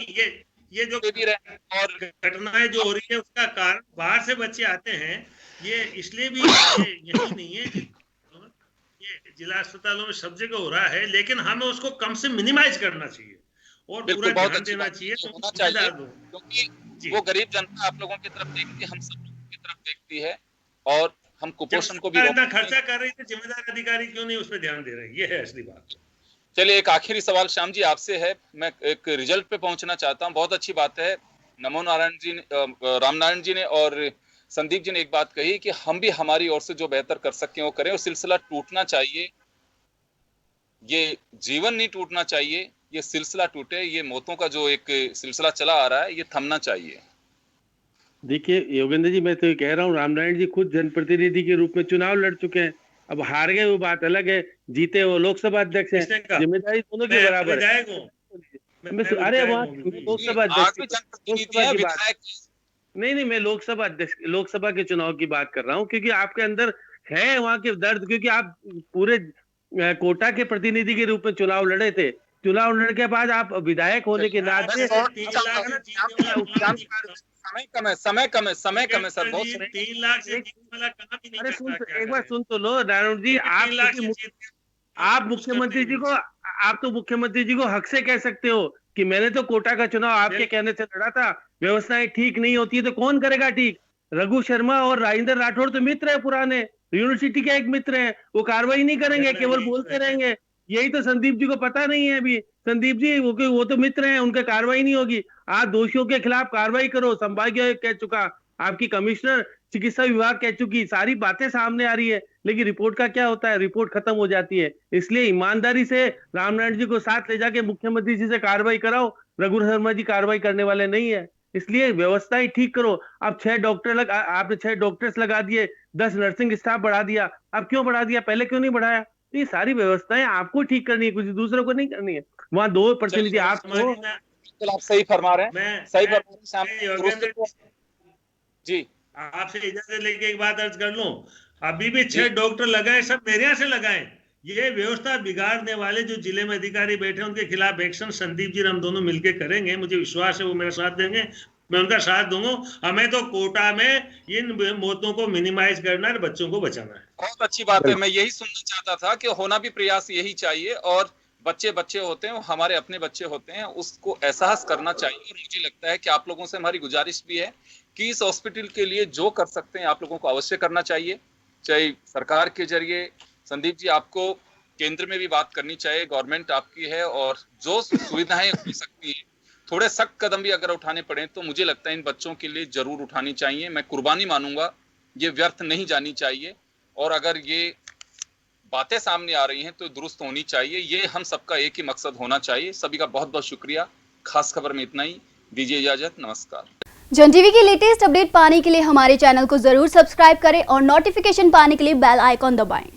ये जो और घटनाएं जो हो रही है उसका कारण बाहर से बच्चे आते हैं। ये इसलिए भी यही नहीं है, ये जिला अस्पतालों में सब जगह हो रहा है, लेकिन हमें उसको कम से मिनिमाइज करना चाहिए और पूरा ध्यान देना चाहिए। क्योंकि वो गरीब जनता आप लोगों की तरफ देखती है, हम सब लोगों की तरफ देखती है और हम कुपोषण को भी इतना खर्चा कर रही है, जिम्मेदार अधिकारी क्यों नहीं उस पर ध्यान दे रहे? ये है असली बात। चलिए एक आखिरी सवाल श्याम जी आपसे है, मैं एक रिजल्ट पे पहुंचना चाहता हूं। बहुत अच्छी बात है, नमो नारायण जी ने, रामनारायण जी ने और संदीप जी ने एक बात कही कि हम भी हमारी ओर से जो बेहतर कर सकें वो करें, और सिलसिला टूटना चाहिए। ये जीवन नहीं टूटना चाहिए, ये सिलसिला टूटे, ये मौतों का जो एक सिलसिला चला आ रहा है ये थमना चाहिए। देखिए योगेंद्र जी, मैं तो ये कह रहा हूँ, रामनारायण जी खुद जनप्रतिनिधि के रूप में चुनाव लड़ चुके हैं, अब हार गए वो बात अलग है, जीते वो लोकसभा अध्यक्ष हैं, जिम्मेदारी दोनों की बराबर है। अरे वहाँ लोकसभा अध्यक्ष नहीं, मैं लोकसभा के चुनाव की बात कर रहा हूँ, क्योंकि आपके अंदर है वहाँ के दर्द, क्योंकि आप पूरे कोटा के प्रतिनिधि के रूप में चुनाव लड़े थे। चुनाव लड़ने के बाद आप विधायक होने के नाते समय कम है सर, बहुत 3 लाख से अरे एक बार सुन तो लो नारायण जी, आप मुख्यमंत्री जी को, आप तो मुख्यमंत्री जी को हक से कह सकते हो कि मैंने तो कोटा का चुनाव आपके कहने से लड़ा था, व्यवस्थाएं ठीक नहीं होती है तो कौन करेगा ठीक? रघु शर्मा और राजेंद्र राठौड़ तो मित्र है पुराने, यूनिवर्सिटी के एक मित्र हैं, वो कार्रवाई नहीं करेंगे, केवल बोलते रहेंगे। यही तो संदीप जी को पता नहीं है अभी। संदीप जी वो तो मित्र हैं, उनका कार्रवाई नहीं होगी। आप दोषियों के खिलाफ कार्रवाई करो, संभागीय कह चुका, आपकी कमिश्नर चिकित्सा विभाग कह चुकी, सारी बातें सामने आ रही है, लेकिन रिपोर्ट का क्या होता है? रिपोर्ट खत्म हो जाती है। इसलिए ईमानदारी से रामनारायण जी को साथ ले जाके मुख्यमंत्री जी से कार्रवाई कराओ। रघु शर्मा जी कार्रवाई करने वाले नहीं है, इसलिए व्यवस्थाएं ठीक करो। अब 6 डॉक्टर आपने 6 डॉक्टर्स लगा दिए, 10 नर्सिंग स्टाफ बढ़ा दिया। अब क्यों बढ़ा दिया, पहले क्यों नहीं बढ़ाया? ये सारी व्यवस्थाएं आपको ठीक करनी है, कुछ दूसरों को नहीं करनी है। वहाँ 2 प्रतिनिधि आप सही फरमा रहे हैं, सही फरमा रहे हैं जी। आपसे इजाजत लेके एक बात अर्ज कर लूं, अभी भी 6 डॉक्टर लगाए, सब मेरे यहाँ से लगाए। ये व्यवस्था बिगाड़ने वाले जो जिले में अधिकारी बैठे हैं उनके खिलाफ एक्शन संदीप जी हम दोनों मिलकर करेंगे। मुझे विश्वास है वो मेरा साथ देंगे, मैं उनका साथ दूंगा। हमें तो कोटा में इन मौतों को मिनिमाइज करना है, बच्चों को बचाना है। बहुत अच्छी बात है, मैं यही सुनना चाहता था कि होना भी प्रयास यही चाहिए, और बच्चे होते हैं, हमारे अपने बच्चे होते हैं, उसको एहसास करना चाहिए। और मुझे लगता है कि आप लोगों से हमारी गुजारिश भी है कि इस हॉस्पिटल के लिए जो कर सकते हैं आप लोगों को अवश्य करना चाहिए, चाहे सरकार के जरिए। संदीप जी आपको केंद्र में भी बात करनी चाहिए, गवर्नमेंट आपकी है, और जो सुविधाएं हो सकती है, थोड़े सख्त कदम भी अगर उठाने पड़े तो मुझे लगता है इन बच्चों के लिए जरूर उठानी चाहिए। मैं कुर्बानी मानूंगा, ये व्यर्थ नहीं जानी चाहिए, और अगर ये बातें सामने आ रही हैं तो दुरुस्त होनी चाहिए। ये हम सबका एक ही मकसद होना चाहिए। सभी का बहुत बहुत शुक्रिया। खास खबर में इतना ही, दीजिए इजाजत, नमस्कार। जन टीवी की लेटेस्ट अपडेट पाने के लिए हमारे चैनल को जरूर सब्सक्राइब करें और नोटिफिकेशन पाने के लिए बेल आइकॉन दबाएं।